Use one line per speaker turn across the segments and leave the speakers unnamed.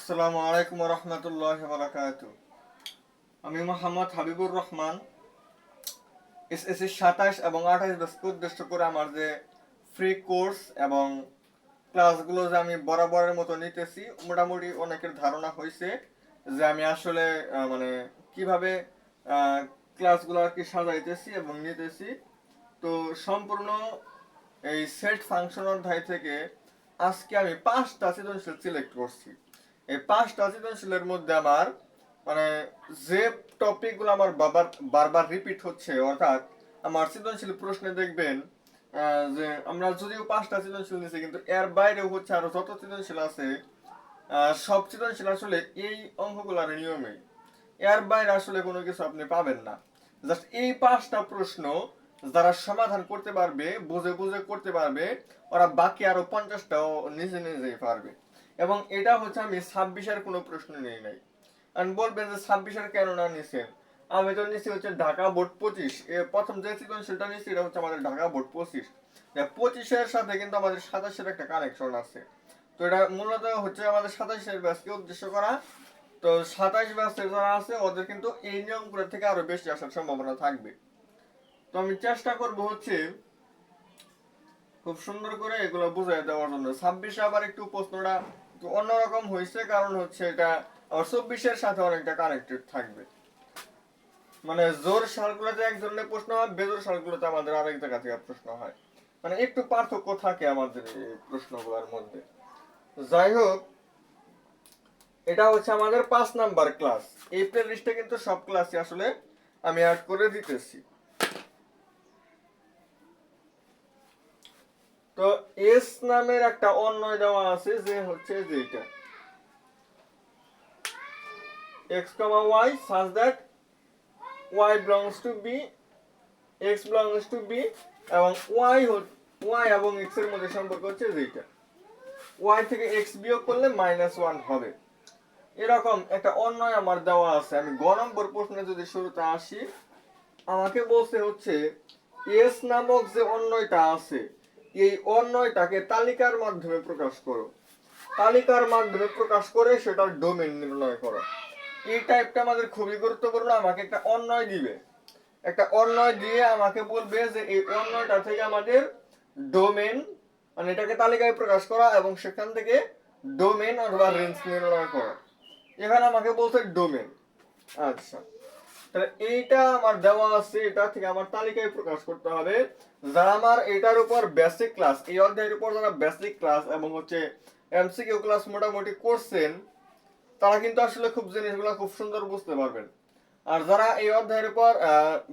আসসালামু আলাইকুম ওয়া রাহমাতুল্লাহি ওয়া বারাকাতুহু। আমি মোহাম্মদ হাবিবুর রহমান। এসএসসি 27 এবং 28 ব্যাচকে উদ্দেশ্য করে আমার যে ফ্রি কোর্স এবং ক্লাসগুলো যে আমি বরাবরের মতো নিতেছি, মোটামুটি অনেকের ধারণা হয়েছে যে আমি আসলে মানে কিভাবে ক্লাসগুলো আর কি সাজাইতেছি এবং নিতেছি। তো সম্পূর্ণ এই সেট ফাংশন অধ্যায় থেকে আজকে আমি 5টা সৃজনশীল সিলেক্ট করছি। এই 5টা সৃজনশীলের মধ্যে আমার মানে যে টপিকগুলো আমার বারবার রিপিট হচ্ছে, অর্থাৎ আমার সৃজনশীল প্রশ্নে দেখবেন যে আমরা যদিও 5টা সৃজনশীল নিয়েছি, কিন্তু এর বাইরেও হচ্ছে আরো যত সৃজনশীল আছে সব সৃজনশীল আসলে এই অঙ্কগুলোর নিয়মেই। এর বাইরে আসলে কোনো কিছু আপনি পাবেন না। জাস্ট এই 5টা প্রশ্ন যারা সমাধান করতে পারবে, বুঝে বুঝে করতে পারবে, ওরা বাকি আরো 50টাও নিজে নিজেই পারবে। এবং এটা হচ্ছে আমি 26-এর কোনো প্রশ্ন নেই নাই। আমি বলবেন যে 26-এর কেন না নিছেন? আমি তো নিচ্ছি হচ্ছে ঢাকা বোর্ড 25। প্রথম যে সৃজনশীলটা নিচ্ছি এটা হচ্ছে আমাদের ঢাকা বোর্ড 25। 25-এর সাথে কিন্তু আমাদের 27-এর একটা কানেকশন আছে। তো এটা মূলত হচ্ছে আমাদের 27-এর ব্যাচকে উদ্দেশ্য করা। তো 27 ব্যাচের যারা আছে ওদের কিন্তু এই নিয়মগুলো থেকে আরো বেশি আসার সম্ভাবনা থাকবে। তো আমি চেষ্টা করব হচ্ছে খুব সুন্দর করে এগুলো বুঝাই দেওয়ার জন্য। 26-এ আবার একটু প্রশ্নটা একটু অন্যরকম হয়েছে, কারণ হচ্ছে এটা আবার 24-এর সাথে অনেকটা কানেক্টেড থাকবে। মানে জোর সালগুলোতে এক ধরনের প্রশ্ন হয়, বেজোর সালগুলোতে আমাদের আরেক জায়গা থেকে প্রশ্ন হয়। মানে একটু পার্থক্য থাকে আমাদের এই প্রশ্নগুলোর মধ্যে। যাই হোক, এটা হচ্ছে আমাদের 5 নাম্বার ক্লাস। এই প্লে লিস্টে কিন্তু সব ক্লাসই আসলে আমি অ্যাড করে দিতেছি। তো এস নামের একটা অন্যয় দেওয়া আছে, যে হচ্ছে যেটা x, y such that y belongs to b, x belongs to b, এবং y এবং x এর মধ্যে সম্পর্ক হচ্ছে যেটা y থেকে x বিয়োগ করলে -1 হবে। এরকম একটা অন্যয় আমার দেওয়া আছে। আমি গ নম্বর প্রশ্নে যদি শুরুতে আসি, আমাকে বলছে হচ্ছে এস নামক যে অন্যয়টা আছে, এই অন্যয়টাকে তালিকার মাধ্যমে প্রকাশ করো। তালিকার মাধ্যমে প্রকাশ করে সেটার ডোমেন নির্ণয় করো। এই টাইপটা আমাদের খুবই গুরুত্বপূর্ণ। আমাকে একটা অন্যয় দিবে, একটা অন্যয় দিয়ে আমাকে বলবে যে এই অন্যয়টা থেকে আমাদের ডোমেন, মানে এটাকে তালিকায় প্রকাশ করা এবং সেখান থেকে ডোমেন অথবা রেঞ্জ নির্ণয় করা। এখানে আমাকে বলছে ডোমেন। আচ্ছা, তাহলে এইটা আমার দেওয়া আছে, এটা থেকে আমার তালিকায় প্রকাশ করতে হবে। যারা আমার এটার উপর বেসিক ক্লাস, এই অধ্যায়ের উপর যারা বেসিক ক্লাস এবং হচ্ছে এমসিকিউ ক্লাস মোটামুটি করছেন, তারা কিন্তু আসলে খুব জিনিসগুলো খুব সুন্দর বুঝতে পারবেন। আর যারা এই অধ্যায়ের উপর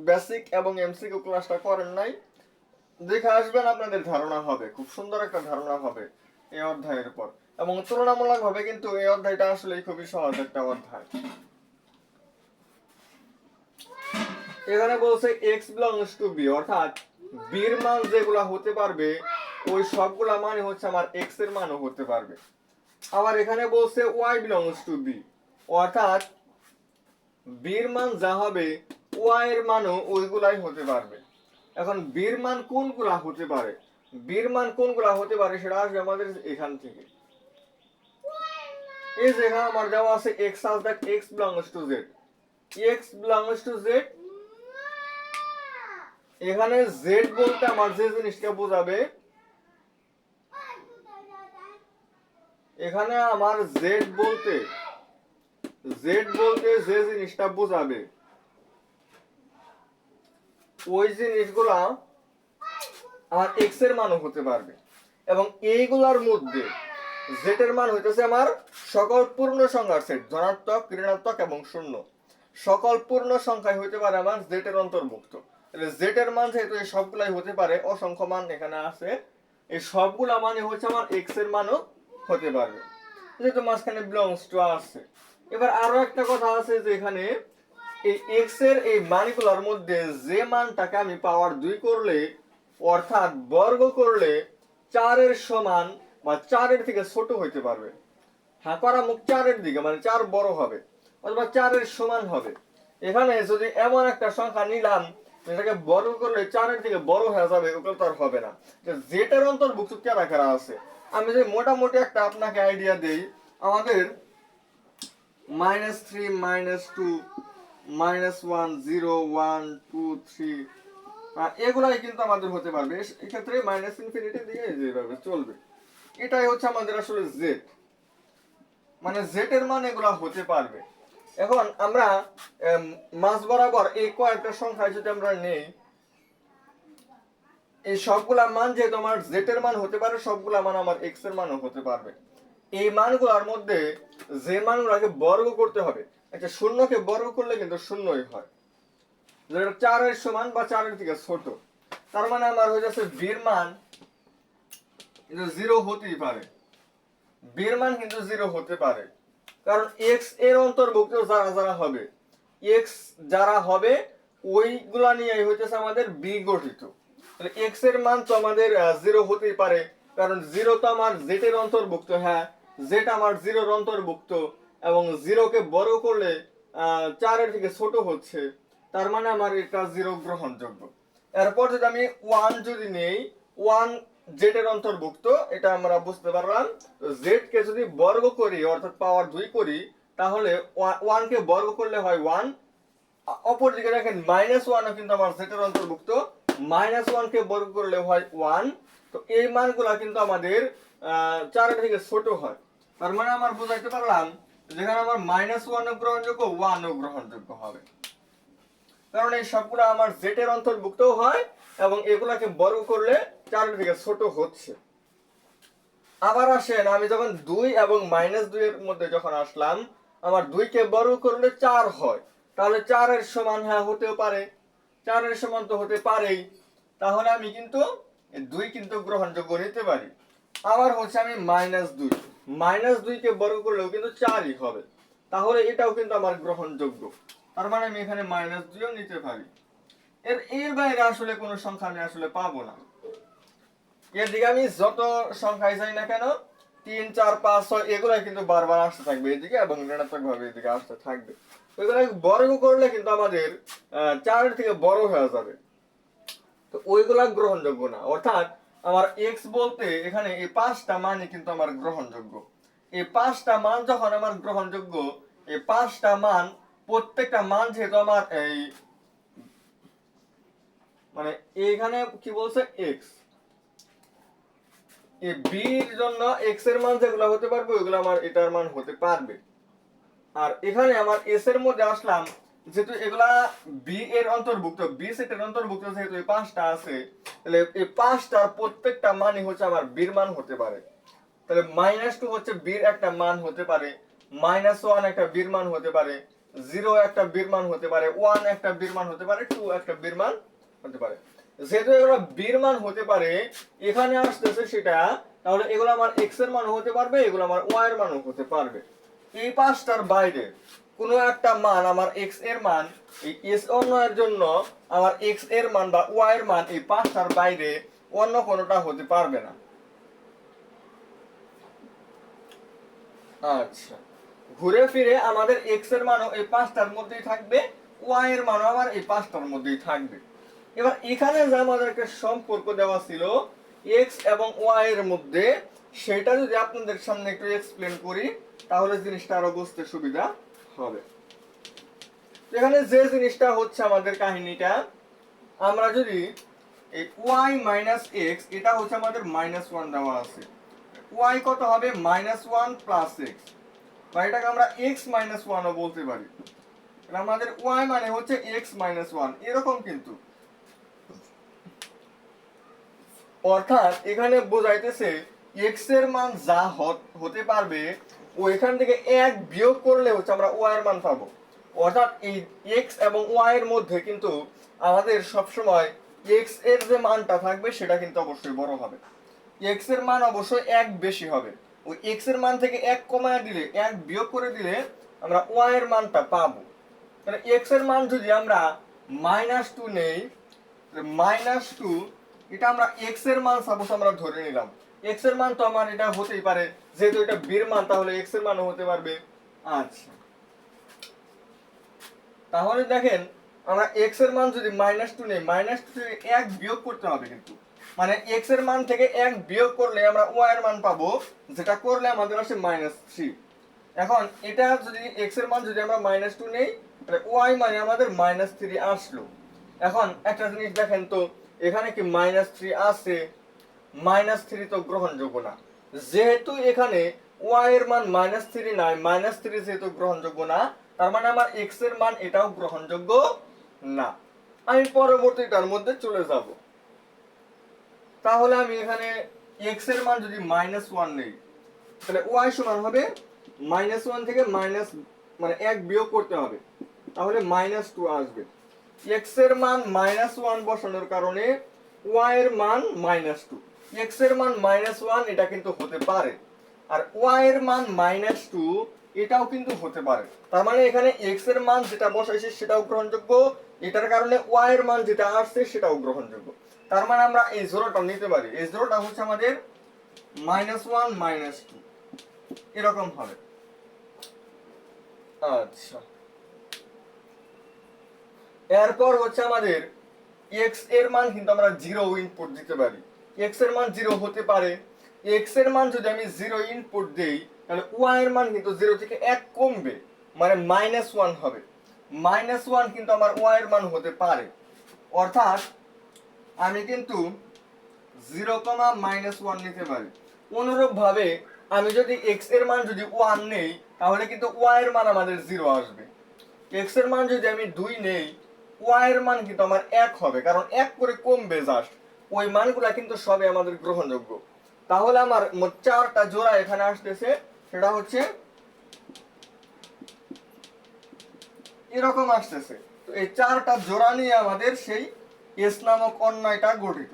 বেসিক এবং এমসিকিউ ক্লাসটা করেন নাই, দেখে আসবেন, আপনাদের ধারণা হবে, খুব সুন্দর একটা ধারণা হবে এই অধ্যায়ের উপর। এবং তুলনামূলকভাবে কিন্তু এই অধ্যায়টা আসলে খুবই সহজ একটা অধ্যায়। এখানে বলছে x belongs to b, অর্থাৎ b এর মান যেগুলা হতে পারবে ওই সবগুলা মানে হচ্ছে আমার x এর মানও হতে পারবে। আবার এখানে বলছে y belongs to b, অর্থাৎ b এর মান যা হবে y এর মানও ওইগুলাই হতে পারবে। এখন b এর মান কোনগুলা হতে পারে, b এর মান কোনগুলা হতে পারে সেটা আসবে আমাদের এখান থেকে। এই যে এখানে আমার দেওয়া আছে x such that x belongs to z, x belongs to z। এখানে z বলতে আমার যে জিনিসটা বোঝাবে, এখানে আমার z বলতে যে জিনিসটা বোঝাবে ওই জিনিসগুলা আমার x এর মানও হতে পারবে। এবং এইগুলার মধ্যে z এর মান হইতেছে আমার সকল পূর্ণ সংখ্যার সেট, ধনাত্মক, ঋণাত্মক এবং শূন্য। সকল পূর্ণ সংখ্যায় হইতে পারে আমার z এর অন্তর্ভুক্ত। তাহলে z এর মান যেহেতু এই সবগুলাই হতে পারে, অসংখ্য মান এখানে আছে, এই সবগুলা মানে হচ্ছে আমার x এর মানও হতে পারবে, যেহেতু মাঝখানে বিলংস টু আছে। এবার আরো একটা কথা আছে যে এখানে এই x এর এই মানগুলোর মধ্যে যে মানটাকে আমি পাওয়ার 2 করলে, অর্থাৎ বর্গ করলে 4 এর সমান বা 4 এর থেকে ছোট হইতে পারবে। হ্যাঁ, করা মুখ 4 এর দিকে, মানে 4 বড় হবে অথবা 4 এর সমান হবে। এখানে যদি এমন একটা সংখ্যা নিলাম যেটাকে বর্গ করলে 4 এর দিকে বড় হয়ে যাবে, ওগুলো তো আর হবে না। যেটার অন্তর্ভুক্ত কারা কারা আছে, আমি যদি মোটামুটি একটা আপনাকে আইডিয়া দেই, আমাদের -3 -2 -1 0 1 2 3 এগুলাই কিন্তু আমাদের হতে পারবে। এক্ষেত্রে মাইনাস ইনফিনিটি দিয়ে যেভাবে চলবে, এটাই হচ্ছে আমাদের আসলে জেড, মানে জেড এর মান এগুলা হতে পারবে। এখন আমরা মাঝ বরাবর এই কয়েকটা সংখ্যা যদি আমরা নেই, এই সবগুলা মান যেহেতু আমার জেড এর মান হতে পারে, সবগুলা মান আমার এক্স এর মানও হতে পারবে। এই মানগুলোর মধ্যে যে মানগুলোকে বর্গ করতে হবে, একটা শূন্যকে বর্গ করলে কিন্তু শূন্যই হয়, যেটা 4 এর সমান বা 4 এর থেকে ছোট। তার মানে আমার হয়ে যাচ্ছে বীর মান কিন্তু 0 হতেই পারে, বীর মান কিন্তু 0 হতে পারে, কারণ এক্স এর অন্তর্ভুক্ত যারা যারা হবে, এক্স যারা হবে ওইগুলা নিয়েই হইতেছে আমাদের বি গঠিত। তাহলে এক্স এর মান তো আমাদের 0 হতেই পারে, কারণ 0 তো আমার জেড এর অন্তর্ভুক্ত। হ্যাঁ, জেড আমার 0 এর অন্তর্ভুক্ত, এবং 0 কে বড় করলে 4 এর থেকে ছোট হচ্ছে, তার মানে আমার এটা 0 গ্রহণযোগ্য। এরপর যদি আমি 1 যদি নেই, 1 জেড এর অন্তর্ভুক্ত, এটা আমরা বুঝতে পারলাম। তো জেড কে যদি বর্গ করি অর্থাৎ পাওয়ার 2 করি, তাহলে 1 কে বর্গ করলে হয় 1। অপরদিকে দেখেন -1ও কিন্তু আমার জেড এর অন্তর্ভুক্ত, -1 কে বর্গ করলে হয় 1। তো এই মানগুলা কিন্তু আমাদের 4 এর থেকে ছোট হয়। তার মানে আমার বুঝাইতে পারলাম যেখানে আমার -1 ও গ্রহণযোগ্য, 1 ও গ্রহণযোগ্য হবে, কারণ এই সবগুলো আমার জেড এর অন্তর্ভুক্ত হয় এবং এগুলাকে বর্গ করলে 4 এর থেকে ছোট হচ্ছে। আবার আসেন, আমি যখন 2 এবং -2 এর মধ্যে যখন আসলাম, আমার 2 কে বর্গ করলে 4 হয়, তাহলে 4 এর সমান হ্যাঁ হতেও পারে, 4 এর সমান তো হতে পারেই, তাহলে আমি কিন্তু 2 কিন্তু গ্রহণযোগ্য নিতে পারি। আবার হচ্ছে আমি -2, -2 কে বর্গ করলেও কিন্তু 4ই হবে, তাহলে এটাও কিন্তু আমার গ্রহণযোগ্য। তার মানে আমি এখানে -2ও নিতে পারি। এর বাইরে আসলে কোনো সংখ্যা আমি আসলে পাবো না। এর দিকে আমি যত সংখ্যায় যাই না কেন, 3 4 5 6 এগুলাই কিন্তু বারবার আসতে থাকবে এদিকে, এবং ঋণাত্মক ভাবে এদিকে আসতে থাকবে। ওইগুলো বর্গ করলে কিন্তু আমাদের 4 এর থেকে বড় হয়ে যাবে, তো ওইগুলা গ্রহণযোগ্য না। অর্থাৎ আমার এক্স বলতে এখানে এই 5টা মানই কিন্তু আমার গ্রহণযোগ্য। এই 5টা মান যখন আমার গ্রহণযোগ্য, এই 5টা মান, প্রত্যেকটা মান যেহেতু আমার এই মানে এইখানে কি বলছে এক্স, এই বি এর জন্য এক্স এর মান যেগুলো হতে পারবে ওইগুলো আমার এটার মান হতে পারবে। আর এখানে আমার এস এর মধ্যে আসলাম, যেহেতু এগুলা বি এর অন্তর্ভুক্ত, বি সেটের অন্তর্ভুক্ত, যেহেতু এই 5টা আছে, তাহলে এই 5টার প্রত্যেকটা মানই হচ্ছে আমার বির মান হতে পারে। তাহলে -2 হচ্ছে বির একটা মান হতে পারে, -1 একটা বির মান হতে পারে, 0 একটা বির মান হতে পারে, 1 একটা বির মান হতে পারে, 2 একটা বির মান হতে পারে। যেহেতু এগুলো বির মান হতে পারে, এখানে আসতেছে সেটা, তাহলে এগুলো আমার এক্স এর মান হতে পারবে, এগুলো আমার ওয়াই এর মানও হতে পারবে। এই 5টার বাইরে কোনো একটা মান আমার এক্স এর মান, এই এস অন্য এর জন্য আমার এক্স এর মান বা ওয়াই এর মান এই 5টার বাইরে অন্য কোনোটা হতে পারবে না। আচ্ছা, ঘুরে ফিরে আমাদের এক্স এর মানও এই 5টার মধ্যেই থাকবে, ওয়াই এর মানও আমার এই 5টার মধ্যেই থাকবে। এবার এখানে যে আমাদের একটা সম্পর্ক দেওয়া ছিল এক্স এবং ওয়াই এর মধ্যে, সেটা যদি আপনাদের সামনে একটু এক্সপ্লেন করি তাহলে জিনিসটা আরো বুঝতে সুবিধা হবে। এখানে যে জিনিসটা হচ্ছে আমাদের কাহিনীটা, আমরা যদি এই ওয়াই মাইনাস এক্স, এটা হচ্ছে আমাদের -1 দেওয়া আছে, ওয়াই কত হবে -1 প্লাস এক্স, বা এটাকে আমরা এক্স -1 ও বলতে পারি। আমাদের ওয়াই মানে হচ্ছে এক্স -1 এরকম কিন্তু, অর্থাৎ এখানে বোঝাইতেছে এক্স এর মান যা হতে পারবে ওইখান থেকে 1 বিয়োগ করলে হচ্ছে আমরা ওয়াই এর মান পাবো। অর্থাৎ এই এক্স এবং ওয়াই এর মধ্যে কিন্তু আমাদের সব সময় এক্স এর যে মানটা থাকবে সেটা কিন্তু অবশ্যই বড় হবে, এক্স এর মান অবশ্যই 1 বেশি হবে। ওই এক্স এর মান থেকে 1 কমায় দিলে, 1 বিয়োগ করে দিলে আমরা ওয়াই এর মানটা পাবো। তাহলে এক্স এর মান যদি আমরা -2 নেই, -2 এটা আমরা এক্স এর মান সাপোজ আমরা ধরে নিলাম, এক্স এর মান তো আমার এটা হতেই পারে, যেহেতু এটা বির মান তাহলে এক্স এর মানও হতে পারবে। আচ্ছা, তাহলে দেখেন আমরা এক্স এর মান যদি -2 নেই, -2 থেকে 1 বিয়োগ করতে হবে কিন্তু, মানে এক্স এর মান থেকে 1 বিয়োগ করলে আমরা ওয়াই এর মান পাবো, যেটা করলে আমাদের আসে -3। এখন এটা যদি x এর মান যদি আমরা -2 নেই, তাহলে y মানে আমাদের -3 আসলো। এখন একটা জিনিস দেখেন তো, এখানে কি -3 আছে? -3 তো গ্রহণযোগ্য না, যেহেতু এখানে y এর মান -3 নাই, -3 যেহেতু গ্রহণযোগ্য না, তার মানে আমার x এর মান এটাও গ্রহণযোগ্য না। আমি পরবর্তীটার মধ্যে চলে যাব। তাহলে আমি এখানে x এর মান যদি -1 নেই, তাহলে y সমান হবে -1 থেকে মানে 1 বিয়োগ করতে হবে, তাহলে -2 আসবে। x এর মান -1 বসানোর কারণে y এর মান -2। x এর মান -1 এটা কিন্তু হতে পারে, আর y এর মান -2 এটাও কিন্তু হতে পারে। তার মানে এখানে x এর মান যেটা বসাইছে সেটাও গ্রহণযোগ্য, এটার কারণে y এর মান যেটা আসছে সেটাও গ্রহণযোগ্য। তার মানে আমরা এই জোড়াটা নিতে পারি। এই জোড়াটা হচ্ছে আমাদের -1 -2 এরকম হবে। আচ্ছা, এরপর হচ্ছে আমাদের x এর মান কিন্তু আমরা 0 ইনপুট দিতে পারি। x এর মান 0 হতে পারে। x এর মান যদি আমি 0 ইনপুট দেই, তাহলে y এর মান কিন্তু 0 থেকে 1 কমবে, মানে -1 হবে। -1 কিন্তু আমার y এর মান হতে পারে। অর্থাৎ আমি কিন্তু 0, -1 নিতে পারি। অনুরূপ ভাবে আমি যদি x এর মান যদি 1 নেই, তাহলে কিন্তু y এর মান আমাদের 0 আসবে। x এর মান যদি আমি 2 নেই, y এর মান কিন্তু আমার 1 হবে, কারণ 1 করে কমবে জাস্ট। ওই মানগুলা কিন্তু সবই আমাদের গ্রহণযোগ্য। তাহলে আমার মোট 4টা জোড়া এখানে আসতেছে, সেটা হচ্ছে এরকম আসতেছে। তো এই 4টা জোড়া নিয়ে আমাদের সেই s নামক অন্যয়টা গঠিত।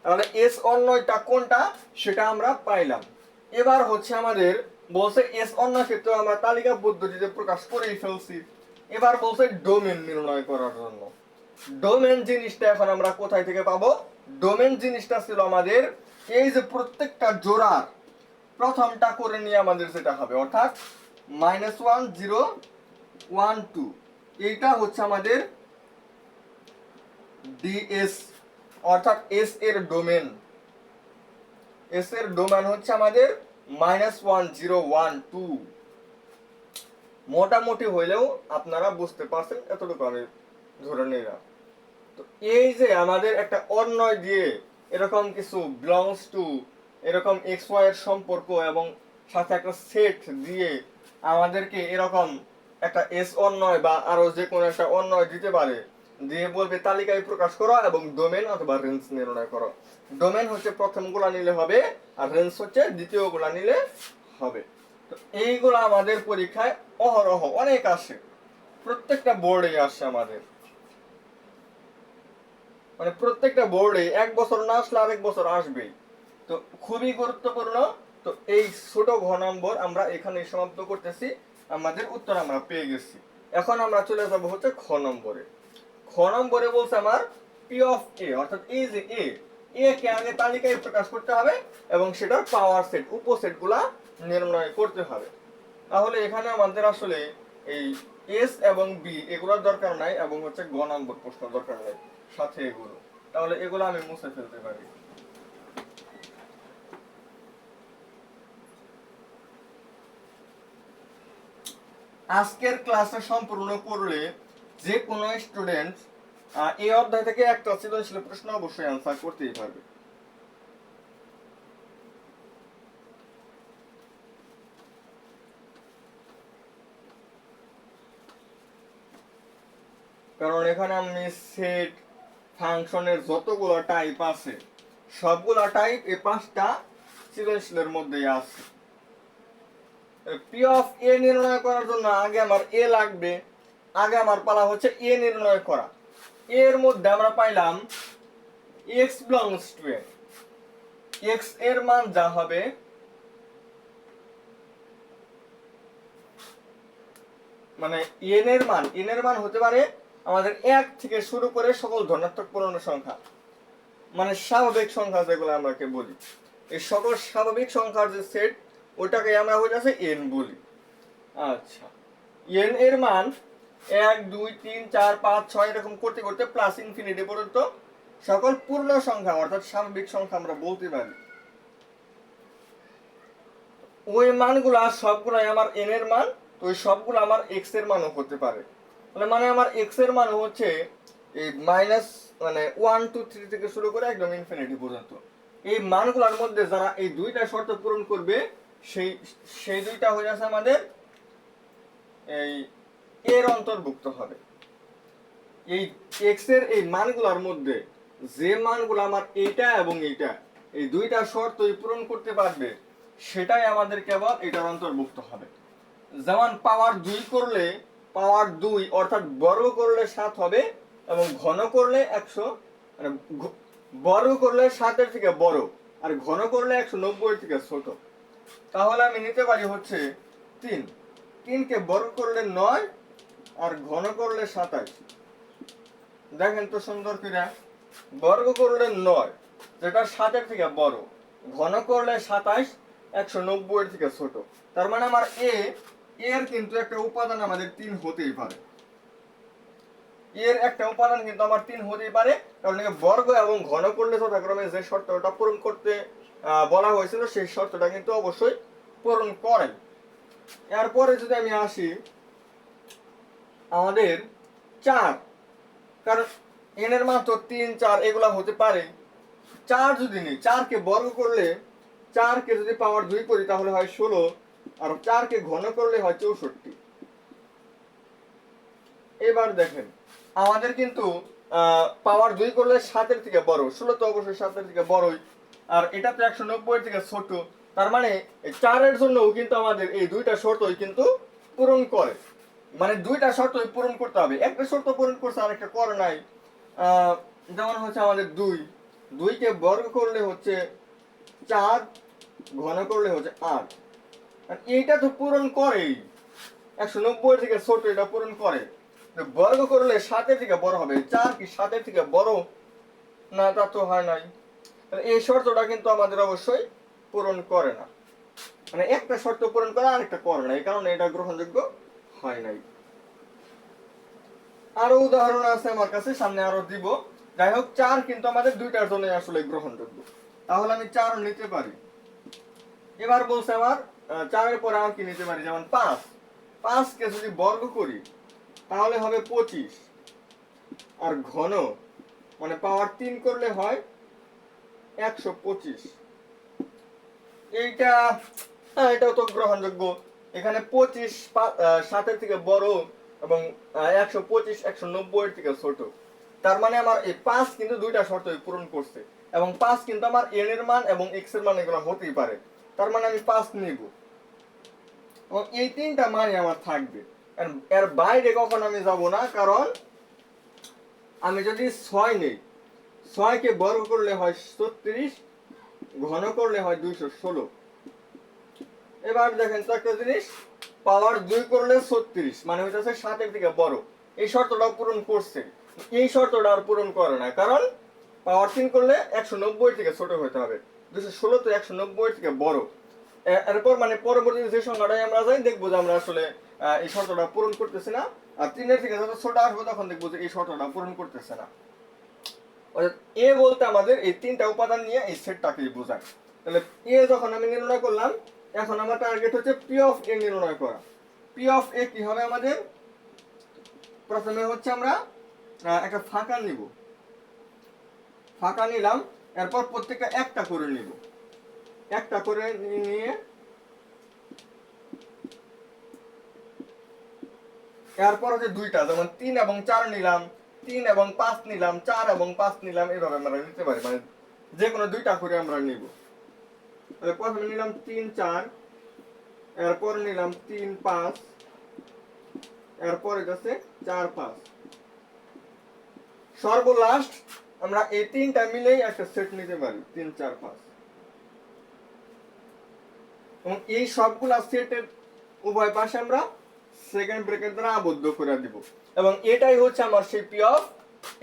তাহলে এস অন্যয়টা কোনটা সেটা আমরা পাইলাম। এবার হচ্ছে আমাদের বলছে এস অন্যয় ক্ষেত্রে আমরা তালিকা পদ্ধতিতে প্রকাশ করেই ফেলছি। এবার বলছে ডোমেন নির্ণয় করার জন্য। ডোমেন জিনিসটা এখন আমরা কোথায় থেকে পাবো? ডোমেন জিনিসটা ছিল আমাদের এই যে প্রত্যেকটা জোড়ার প্রথমটা করে নিয়ে আমাদের যেটা হবে, অর্থাৎ -1 0 1 2, এইটা হচ্ছে আমাদের ডিএস, অর্থাৎ এস এর ডোমেন। এস এর ডোমেন হচ্ছে আমাদের -1 0 1 2। মোটামুটি হইলেও আপনারা বুঝতে পারছেন, এতটুকু আমি ধরে নিলাম। তো এই যে আমাদের একটা অন্যয় দিয়ে এরকম কিছু বিলংস টু এরকম এক্স ওয়াই এর সম্পর্ক এবং সাথে একটা সেট দিয়ে আমাদেরকে এরকম একটা এস অন্যয় বা আরো যে কোনো একটা অন্যয় দিতে পারে, দিয়ে বলবে তালিকায় প্রকাশ করো এবং ডোমেন অথবা রেঞ্জ নির্ণয় করো। ডোমেন হচ্ছে প্রথম গুলা নিলে হবে, আর রেঞ্জ হচ্ছে দ্বিতীয় গুলা নিলে হবে। তো এইগুলা আমাদের পরীক্ষায় অহরহ অনেক আসে, প্রত্যেকটা বোর্ডে আসে আমাদের, মানে প্রত্যেকটা বোর্ডে এক বছর না আসলে আরেক বছর আসবেই। তো খুবই গুরুত্বপূর্ণ। তো এই ছোট ঘ নম্বর আমরা এখানে সমাপ্ত করতেছি। আমাদের উত্তর আমরা পেয়ে গেছি। এখন আমরা চলে যাব হচ্ছে খ নম্বরে। খ নম্বরে বলছে আমার পি অফ এ, অর্থাৎ এই যে এ, এ কে আগে তালিকায় প্রকাশ করতে হবে এবং সেটার পাওয়ার সেট উপসেট গুলা নির্ণয় করতে হবে। তাহলে এখানে আমাদের আসলে এই এস এবং বি এগুলোর দরকার নাই, এবং হচ্ছে গ নম্বর প্রশ্ন দরকার নাই সাথে এগুলো, তাহলে এগুলো আমি মুছে ফেলতে পারি। আজকের ক্লাসে সম্পূর্ণ করলে যে কোনো স্টুডেন্ট এই অধ্যায় থেকে একটা সৃজনশীল প্রশ্ন অবশ্যই অ্যান্সার করতেই পারবে। কারণ এখানে আমি সেট ফাংশনের যতগুলো টাইপ আছে সবগুলা টাইপ এই 5টা সৃজনশীলের মধ্যেই আছে। পি অফ এ নির্ণয় করার জন্য আগে আমার এ লাগবে, আগে আমার পালা হচ্ছে এ নির্ণয় করা। এর মধ্যে আমরা পাইলাম x belongs to A, x এর মান যা হবে মানে এন এর মান হতে পারে আমাদের 1 থেকে শুরু করে সকল ধনাত্মক পূর্ণ সংখ্যা, মানে স্বাভাবিক সংখ্যা যেগুলো আমরাকে বলি, এই সকল স্বাভাবিক সংখ্যার যে সেট ওটাকে আমরা হয়ে যাচ্ছে এন বলি। আচ্ছা, এন এর মান 1 2 3 4 5 6 এরকম করতে করতে প্লাস ইনফিনিটি পর্যন্ত সকল পূর্ণ সংখ্যা অর্থাৎ স্বাভাবিক সংখ্যা আমরা বলতে পারি। ওই মানগুলা সবগুলাই আমার n এর মান, তো ওই সবগুলো আমার x এর মানও হতে পারে। মানে আমার x এর মান হচ্ছে এই মাইনাস মানে 1 2 3 থেকে শুরু করে একদম ইনফিনিটি পর্যন্ত। এই মানগুলোর মধ্যে যারা এই দুইটা শর্ত পূরণ করবে সেই সেই দুইটা হয়ে যাচ্ছে আমাদের এই এর অন্তর্ভুক্ত হবে। এই x এর এই মানগুলোর মধ্যে যে মানগুলো আমার এইটা এবং এইটা এই দুইটা শর্তই পূরণ করতে পারবে সেটাই আমাদের কেবল এটার অন্তর্ভুক্ত হবে। যেমন পাওয়ার 2 করলে পাওয়ার 2 অর্থাৎ বর্গ করলে 7 হবে এবং ঘন করলে 100 মানে বর্গ করলে 7 এর থেকে বড় আর ঘন করলে 190 এর থেকে ছোট। তাহলে আমি নিতে পারি হচ্ছে 3 3 কে বর্গ করলে 9 আর ঘন করলে 27। দেখেন তো সুন্দর করে, বর্গ করলে 9 যেটা 7 এর থেকে বড়, ঘন করলে 27 190 এর থেকে ছোট। তার মানে আমার এর কিন্তু একটা উপাদান আমাদের 3 হতেই পারে। এর একটা উপাদান কিন্তু আমার 3 হতেই পারে, কারণ বর্গ এবং ঘন করলে যথাক্রমে যে শর্তটা পূরণ করতে বলা হয়েছিল সেই শর্তটা কিন্তু অবশ্যই পূরণ করে। এরপরে যদি আমি আসি আমাদের 4, কারণ n এর মান তো 3 4 এগুলা হতে পারে। 4 যদি নিই, 4 কে বর্গ করলে 4 কে যদি পাওয়ার 2 করি তাহলে হয় 16 আর 4 কে ঘন করলে হয় 64। এবার দেখেন আমাদের কিন্তু পাওয়ার 2 করলে 7 এর থেকে বড়, 16 তো অবশ্যই 7 এর থেকে বড়ই, আর এটা তো 190 এর থেকে ছোট। তার মানে 4 এর জন্যও কিন্তু আমাদের এই দুইটা শর্তই কিন্তু পূরণ করে। মানে দুইটা শর্তই পূরণ করতে হবে, একটা শর্ত পূরণ করছে আর একটা করে নাই। যেমন হচ্ছে আমাদের 2 কে বর্গ করলে হচ্ছে 4, ঘন করলে হচ্ছে 8, আর এইটা তো পূরণ করেই, 190 এর থেকে ছোট এটা পূরণ করে। বর্গ করলে 7 এর থেকে বড় হবে, 4 কি 7 এর থেকে বড়? না, তা তো হয় নাই। তাহলে এই শর্তটা কিন্তু আমাদের অবশ্যই পূরণ করে না, মানে একটা শর্ত পূরণ করে আরেকটা করে না, এই কারণে এটা গ্রহণযোগ্য হয় নাই। আরো উদাহরণ আছে আমার কাছে, সামনে আরো দিব। যাই হোক 4 কিন্তু আমাদের দুইটার জন্য আসলে গ্রহণযোগ্য, তাহলে আমি 4 নিতে পারি। এবার বলছে আমার 4 এর পরে আর কি নিতে পারি, যেমন 5 কে যদি বর্গ করি তাহলে হবে 25 আর ঘন মানে পাওয়ার 3 করলে হয় 125। এইটা এটাও তো গ্রহণযোগ্য। এখানে 25 7 এর থেকে বড় এবং 125 190 এর থেকে ছোট। তার মানে আমার এই 5 কিন্তু দুইটা শর্ত পূরণ করছে, এবং 5 কিন্তু আমার n এর মান এবং x এর মান এগুলো হতেই পারে। তার মানে আমি 5 নিব এবং এই তিনটা মানই আমার থাকবে, এর বাইরে কখনো আমি যাব না। কারণ আমি যদি 6 নেই, 6 কে বর্গ করলে হয় 36, ঘন করলে হয় 216। এবার দেখেন তো একটা জিনিস, পাওয়ার 2 করলে 36 মানে হইতাছে 7 এর থেকে বড়, এই শর্তটা পূরণ করছে। এই শর্তটা আর পূরণ করে না, কারণ পাওয়ার 3 করলে 190 থেকে ছোট হতে হবে, 216 তো 190 থেকে বড়। এরপর মানে পরবর্তী যে সংখ্যাটাই আমরা যাই দেখবো যে আমরা আসলে এই শর্তটা পূরণ করতেছি না, আর 3 এর থেকে যত ছোট আসবে তখন দেখবো যে এই শর্তটা পূরণ করতেছে না। এ বলতে আমাদের এই তিনটা উপাদান নিয়ে এই সেটটাকেই বোঝায়। তাহলে এ যখন আমি নির্ণয় করলাম, এখন আমার টার্গেট হচ্ছে পি অফ এ নির্ণয় করা। পি অফ এ কি হবে আমাদের? প্রথমে হচ্ছে আমরা একটা ফাঁকা নিব, ফাঁকা নিলাম, এরপর প্রত্যেকটা একটা করে নিব, একটা করে নিয়ে এরপর হচ্ছে দুইটা, যেমন 3 এবং 4 নিলাম, 3 এবং 5 নিলাম, 4 এবং 5 নিলাম, এইভাবে আমরা নিতে পারি, মানে যে কোনো দুইটা করে আমরা নিব। তাহলে প্রথমে নিলাম 3 4, এরপর নিলাম 3 5, এরপরে যাচ্ছে 4 5। সর্বলাস্ট আমরা এই তিনটা মিলেই একটা সেট নিতে পারি 3 4 5, এবং এই সবগুলা সেটের উভয় পাশে আমরা সেকেন্ড ব্র্যাকেট দ্বারা আবদ্ধ করে দিব, এবং এটাই হচ্ছে আমার সেই P of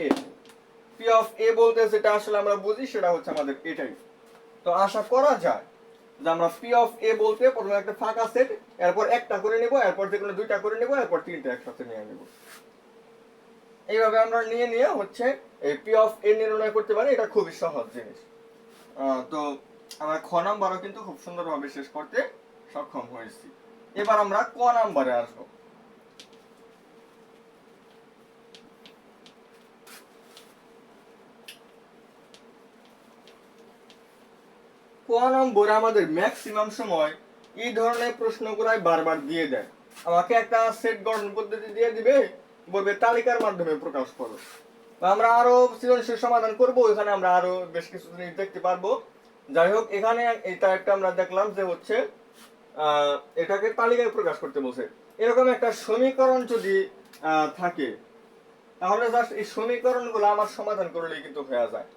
A. P of A বলতে যেটা আসলে আমরা বুঝি সেটা হচ্ছে আমাদের এটাই। তো আশা করা যায় যে আমরা পি অফ এ বলতে প্রথমে একটা ফাঁকা সেট, এরপর একটা করে নেব, এরপর যে কোনো দুইটা করে নেব, এরপর তিনটা একসাথে নিয়ে নেব। এইভাবে আমরা নিয়ে নিয়ে হচ্ছে এই পি অফ এ নির্ণয় করতে পারি, এটা খুবই সহজ জিনিস। তো আমরা খ নাম্বারও কিন্তু খুব সুন্দরভাবে শেষ করতে সক্ষম হয়েছি। এবার আমরা ক নাম্বারে আসবো। ক নম্বরে আমাদের ম্যাক্সিমাম সময় এই ধরনের প্রশ্নগুলাই বারবার দিয়ে দেয়। আমাকে একটা সেট গঠন পদ্ধতি দিয়ে দিবে, বলবে তালিকার মাধ্যমে প্রকাশ করো। আমরা আরো সৃজনশীল সমাধান করব, এখানে আমরা আরো বেশ কিছু জিনিস দেখতে পারবো। যাই হোক, এখানে এটা একটা আমরা দেখলাম যে হচ্ছে এটাকে তালিকায় প্রকাশ করতে বলছে। এরকম একটা সমীকরণ যদি থাকে, তাহলে জাস্ট এই সমীকরণগুলো আমার সমাধান করলেই কিন্তু হয়ে যায়।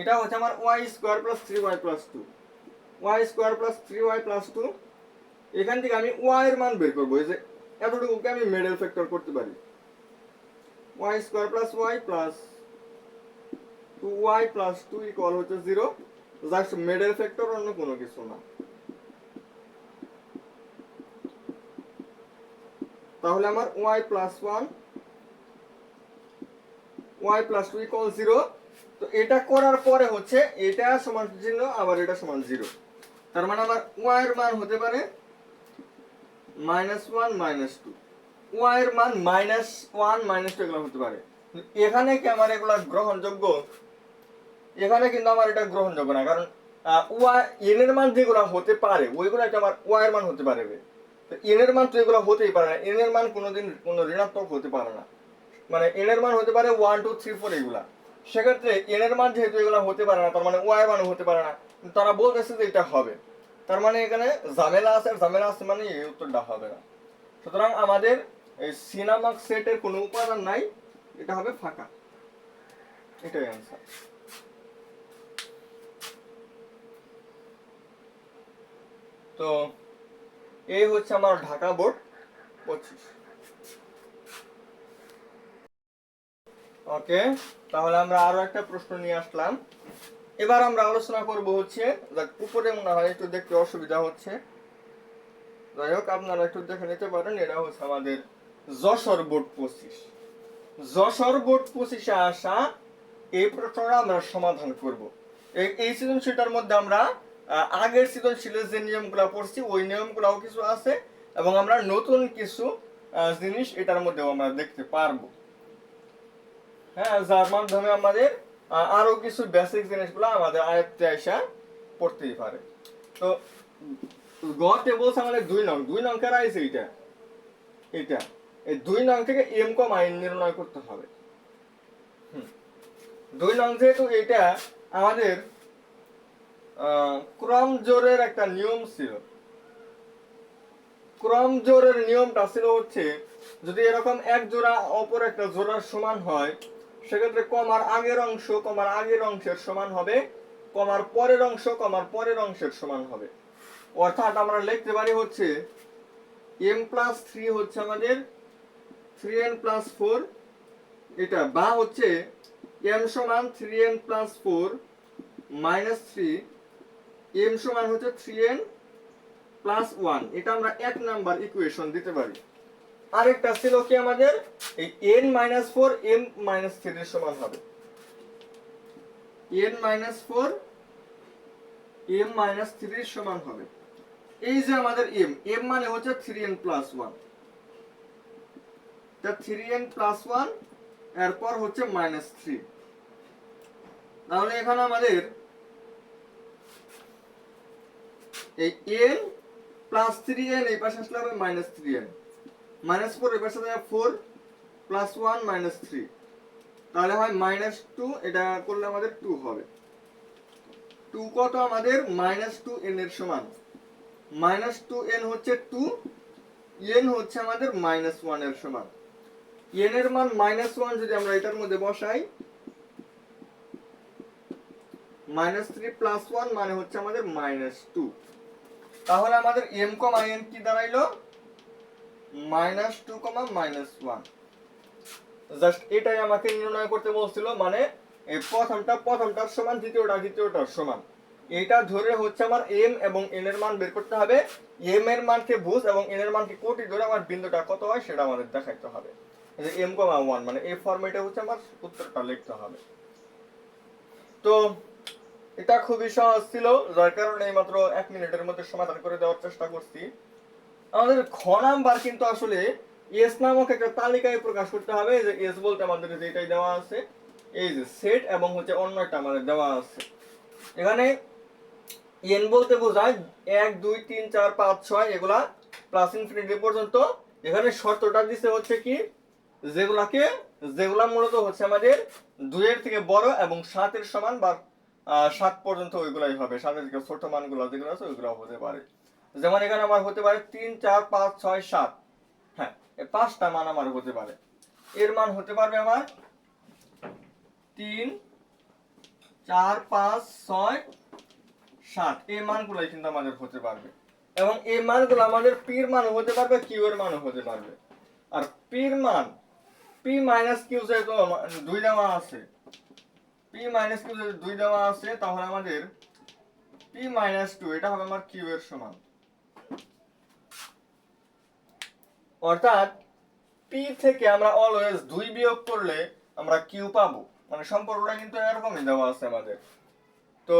এটা হচ্ছে আমার y square plus 3y plus 2, y square plus 3y plus 2। এখান থেকে আমি ওয়াই এর মান বের করবো, এই যে এতটুকুকে আমি মিডল ফ্যাক্টর করতে পারি। Y square plus y plus 2y plus 2 equal হচ্ছে 0, জাস্ট মিডল ফ্যাক্টর, অন্য কোনো কিছু না। তাহলে আমার y plus 1 y plus 2 equal 0। তো এটা করার পরে হচ্ছে এটা সমান চিহ্ন, আবার এটা সমান 0। তার মানে আমার y এর মান হতে পারে -1 -2, y এর মান -1 -2 এগুলো হতে পারে। এখানে কি আমার এগুলা গ্রহণযোগ্য? এখানে কিন্তু আমার এটা গ্রহণযোগ্য না, কারণ y n এর মান যেগুলো হতে পারে ওইগুলো আমার y এর মান হতে পারে। তো n এর মান তো এগুলো হতেই পারে না, n এর মান কোনোদিন কোনো ঋণাত্মক হতে পারে না। মানে n এর মান হতে পারে 1 2 3 4 এগুলা। সেক্ষেত্রে n এর মান যেহেতু এগুলো হতে পারে না, তার মানে y এর মান হতে পারে না। তারা বলতেছে যে এটা হবে, তার মানে এখানে ঝামেলা আছে, আর ঝামেলা আছে মানে এই উত্তরটা হবে না। সুতরাং আমাদের এই সি নামক সেটের কোনো উপাদান নাই, এটা হবে ফাঁকা। এটাই অ্যান্সার। তো এই হচ্ছে আমার ঢাকা বোর্ড 25। ওকে, তাহলে আমরা আরো একটা প্রশ্ন নিয়ে আসলাম। এবার আমরা আলোচনা করব হচ্ছে, উপরে মনে হয় একটু দেখতে অসুবিধা হচ্ছে, যাই হোক আপনারা একটু দেখে নিতে পারেন। এটা হচ্ছে আমাদের যশোর বোর্ড 25। যশোর বোর্ড 25-এ আসা এই প্রশ্নটা আমরা সমাধান করব। এই সৃজনশীলটার মধ্যে আমরা আগের সৃজনশীলের যে নিয়মগুলো পড়ছি ওই নিয়মগুলোও কিছু আছে, এবং আমরা নতুন কিছু জিনিস এটার মধ্যেও আমরা দেখতে পারবো। হ্যাঁ, যার মাধ্যমে আমাদের আরো কিছু বেসিক জিনিসগুলো আমাদের আয়ত্তে আসা পড়তেই পারে। তো গতে বলছে আমাদের 2 নং কার আইছে এটা, এটা এই 2 নং থেকে m কম আইন নির্ণয় করতে হবে। 2 নং যেহেতু এটা আমাদের ক্রম জোরের একটা নিয়ম ছিল। ক্রম জোরের নিয়মটা ছিল হচ্ছে, যদি এরকম এক জোড়া অপর একটা জোড়ার সমান হয়, সেক্ষেত্রে কমার আগের অংশ কমার আগের অংশের সমান হবে, কমার পরের অংশ কমার পরের অংশের সমান হবে। অর্থাৎ আমরা লিখতে পারি হচ্ছে m প্লাস 3 হচ্ছে আমাদের 3n প্লাস 4, এটা বা হচ্ছে m সমান 3n প্লাস 4 মাইনাস 3, m সমান হচ্ছে 3n প্লাস 1। এটা আমরা 1 নাম্বার ইকুয়েশন দিতে পারি। আরেকটা ছিল কি আমাদের এই n মাইনাস 4 m মাইনাস 3 এর সমান হবে, n মাইনাস 4 m মাইনাস 3 এর সমান হবে। এই যে আমাদের m মানে হচ্ছে 3n প্লাস 1, তা 3n প্লাস 1 এরপর হচ্ছে মাইনাস 3। তাহলে এখানে আমাদের এই n প্লাস 3n এই পাশে আসলে হবে মাইনাস 3n, মাইনাস 4 এই পাশে যাবে 4 প্লাস 1 মাইনাস 3, তাহলে হয় মাইনাস 2। এটা করলে আমাদের 2 হবে। 2 কত আমাদের মাইনাস 2n এর সমান, মাইনাস 2n হচ্ছে 2, n হচ্ছে আমাদের মাইনাস 1 এর সমান। n এর মান মাইনাস 1 যদি আমরা এটার মধ্যে বসাই, মাইনাস 3 প্লাস 1 মানে হচ্ছে আমাদের মাইনাস 2। তাহলে আমাদের m কমা n কি দাঁড়াইলো, মাইনাস 2 কমা মাইনাস 1। জাস্ট এটাই আমাকে নির্ণয় করতে বলছিল, মানে এই প্রথমটার সমান দ্বিতীয়টার সমান। এটা ধরে হচ্ছে আমার m এবং n এর মান বের করতে হবে। m এর মানকে ভুজ এবং n এর মানকে কোটি ধরে আমার বিন্দুটা কত হয় সেটা আমাদের দেখাইতে হবে। যে m কমা 1 মানে এই ফরম্যাটে হচ্ছে আমার উত্তরটা লিখতে হবে। তো এটা খুবই সহজ ছিল, যার কারণে মাত্র 1 মিনিটের মধ্যে সমাধান করে দেওয়ার চেষ্টা করছি। আমাদের খ নাম্বার কিন্তু আসলে এস নামক একটা তালিকায় প্রকাশ করতে হবে। যে এস বলতে আমাদের যেটাই দেওয়া আছে, এই যে সেট এবং হচ্ছে অন্যটা আমাদের দেওয়া আছে। এখানে এন বলতে বোঝায় 1 2 3 4 5 6 এগুলা প্লাস ইনফিনিটি পর্যন্ত। এখানে শর্তটা দিছে হচ্ছে কি, যেগুলা মূলত হচ্ছে আমাদের 2-এর থেকে বড় এবং 7-এর সমান বা 7 পর্যন্ত ওইগুলাই হবে। 7-এর থেকে ছোট মানগুলো যেগুলো আছে ওইগুলো হতে পারে। যেমন এখানে আমার হতে পারে 3 4 5 6 7। হ্যাঁ, এই 5টা মান আমার হতে পারে। এর মান হতে পারবে আমার 3 4 5 6 7। এই মানগুলাই কিন্তু আমাদের হতে পারবে এবং এই মানগুলো আমাদের পির মানও হতে পারবে, কিউ এর মানও হতে পারবে। আর পির মান পি মাইনাস কিউ যেহেতু 2 দেওয়া আছে, পি মাইনাস কিউ যদি 2 দেওয়া আছে, তাহলে আমাদের পি মাইনাস 2 এটা হবে আমার কিউ এর সমান। অর্থাৎ পি থেকে আমরা অলওয়েজ 2 বিয়োগ করলে আমরা কিউ পাবো। মানে সম্পর্কটা কিন্তু এরকমই দেওয়া আছে আমাদের। তো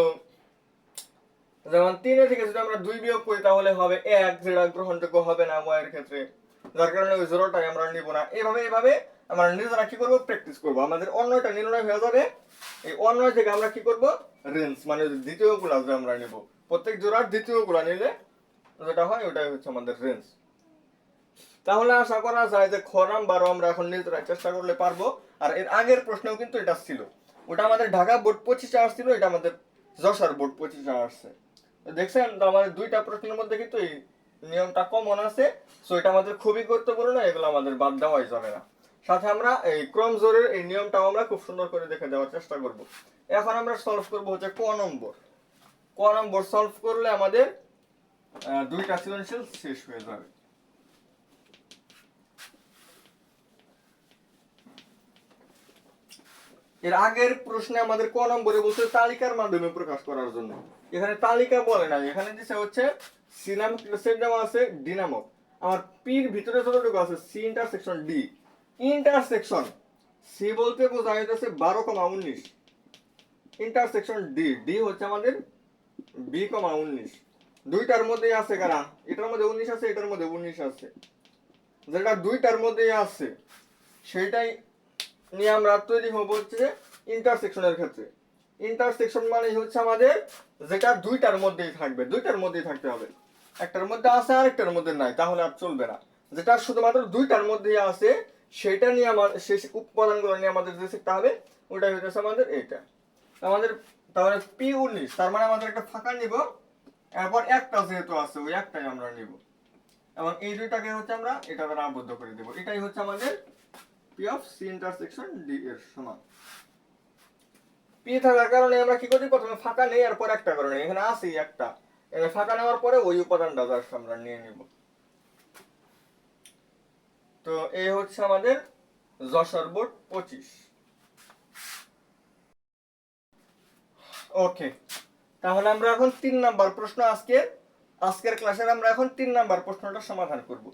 যেমন 3 থেকে যদি আমরা 2 বিয়োগ করি তাহলে হবে 1, যেটা গ্রহণযোগ্য হবে না y এর ক্ষেত্রে, যার কারণে ওই জিরোটাই আমরা নিব না। এইভাবে আমরা নিজেরা কি করব, প্র্যাকটিস করব। আমাদের অন্যটা নির্ণয় হয়ে যাবে। এই অন্য থেকে আমরা কি করব, রেঞ্জ মানে দ্বিতীয় গুলা যে আমরা নিব, প্রত্যেক জোড়ার দ্বিতীয় গুলা নিলে যেটা হয় ওটাই হচ্ছে আমাদের রেঞ্জ। তাহলে আশা করা যায় যে খ নাম্বারও আমরা এখন নিজেরা চেষ্টা করলে পারবো। আর এর আগের প্রশ্নেও কিন্তু এটা ছিল, ওটা আমাদের ঢাকা বোর্ড 25-এ আসছিল, এটা আমাদের যশোর বোর্ড 25-এ আসছে। দেখছেন তো আমাদের দুইটা প্রশ্নের মধ্যে কিন্তু এই নিয়মটা কমন আছে। সো এটা আমাদের খুবই গুরুত্বপূর্ণ, এগুলো আমাদের বাদ দেওয়াই যাবে না। সাথে আমরা এই ক্রম জোরের এই নিয়মটাও আমরা খুব সুন্দর করে দেখে দেওয়ার চেষ্টা করব। এখন আমরা সলভ করব হচ্ছে ক নম্বর। ক নম্বর সলভ করলে আমাদের দুইটা সৃজনশীল শেষ হয়ে যাবে। এর আগের প্রশ্নে আমাদের ক নম্বরে বলছে তালিকার মাধ্যমে প্রকাশ করার জন্য। এখানে তালিকা বলে না, এখানে দিছে হচ্ছে সি নামক সেট দেওয়া আছে, ডি নামক। আমার পির ভিতরে যতটুকু আছে C intersection D. Intersection C বলতে বোঝায় যাচ্ছে 12,19, ইন্টারসেকশন ডি, ডি হচ্ছে আমাদের B,19। দুইটার মধ্যেই আছে কারা, এটার মধ্যে 19 আছে, এটার মধ্যে 19 আছে। যেটা দুইটার মধ্যেই আছে সেটাই নিয়ে আমরা তৈরি হবো হচ্ছে ইন্টারসেকশনের ক্ষেত্রে। ইন্টারসেকশন মানে হচ্ছে আমাদের যেটা দুইটার মধ্যেই থাকবে, দুইটার মধ্যেই থাকতে হবে। একটার মধ্যে আছে আর একটার মধ্যে নাই, তাহলে আর চলবে না। যেটা শুধুমাত্র দুইটার মধ্যেই আছে সেটা নিয়ে আমাদের শেষ উপাদানগুলো নিয়ে আমাদের যে শিখতে হবে, ওটাই হচ্ছে আমাদের এইটা। আমাদের তাহলে P19, তার মানে আমাদের একটা ফাঁকা নিব, এরপর একটা যেহেতু আছে ওই একটাই আমরা নিব এবং এই দুইটাকে হচ্ছে আমরা এটা দ্বারা আবদ্ধ করে দেব। এটাই হচ্ছে আমাদের P of C intersection D এর সমান। P থাকার কারণে আমরা কি করি, প্রথমে ফাঁকা নেই, এরপর একটা কারণে এখানে আসি একটা, এখানে ফাঁকা নেওয়ার পরে ওই উপাদানটা জাস্ট আমরা নিয়ে নিব। তো এই হচ্ছে আমাদের যশোর বোর্ড 25। ওকে, তাহলে আমরা এখন 3 নাম্বার প্রশ্ন আজকের ক্লাসের আমরা এখন 3 নাম্বার প্রশ্নটা সমাধান করব।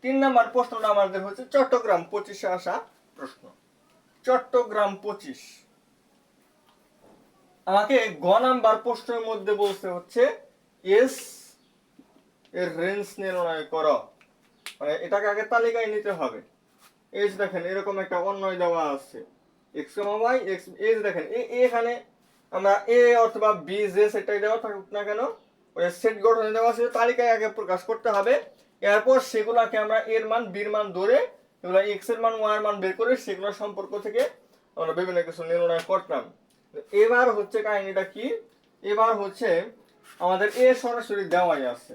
3 নাম্বার প্রশ্নটা আমাদের হচ্ছে চট্টগ্রাম 25-এ আসা প্রশ্ন। চট্টগ্রাম 25 আমাকে গ নাম্বার প্রশ্নের মধ্যে বলছে হচ্ছে এস এর রেঞ্জ নির্ণয় করো। মানে এটাকে আগে তালিকায় নিতে হবে। এস দেখেন এরকম একটা অন্যয় দেওয়া আছে, x, y, x, এস দেখেন এখানে আমরা এ অথবা বি যে সেটাই দেওয়া থাকুক না কেন, ওই সেট গঠনে দেওয়া আছে, তালিকায় আগে প্রকাশ করতে হবে। এরপর সেগুলাকে আমরা এর মান বির মান ধরে এগুলো এক্স এর মান ওয়াই এর মান বের করে সেগুলো সম্পর্ক থেকে আমরা বিভিন্ন কিছু নির্ণয় করতাম। এবার হচ্ছে কাহিনীটা কি, এবার হচ্ছে আমাদের এ সরাসরি দেওয়াই আছে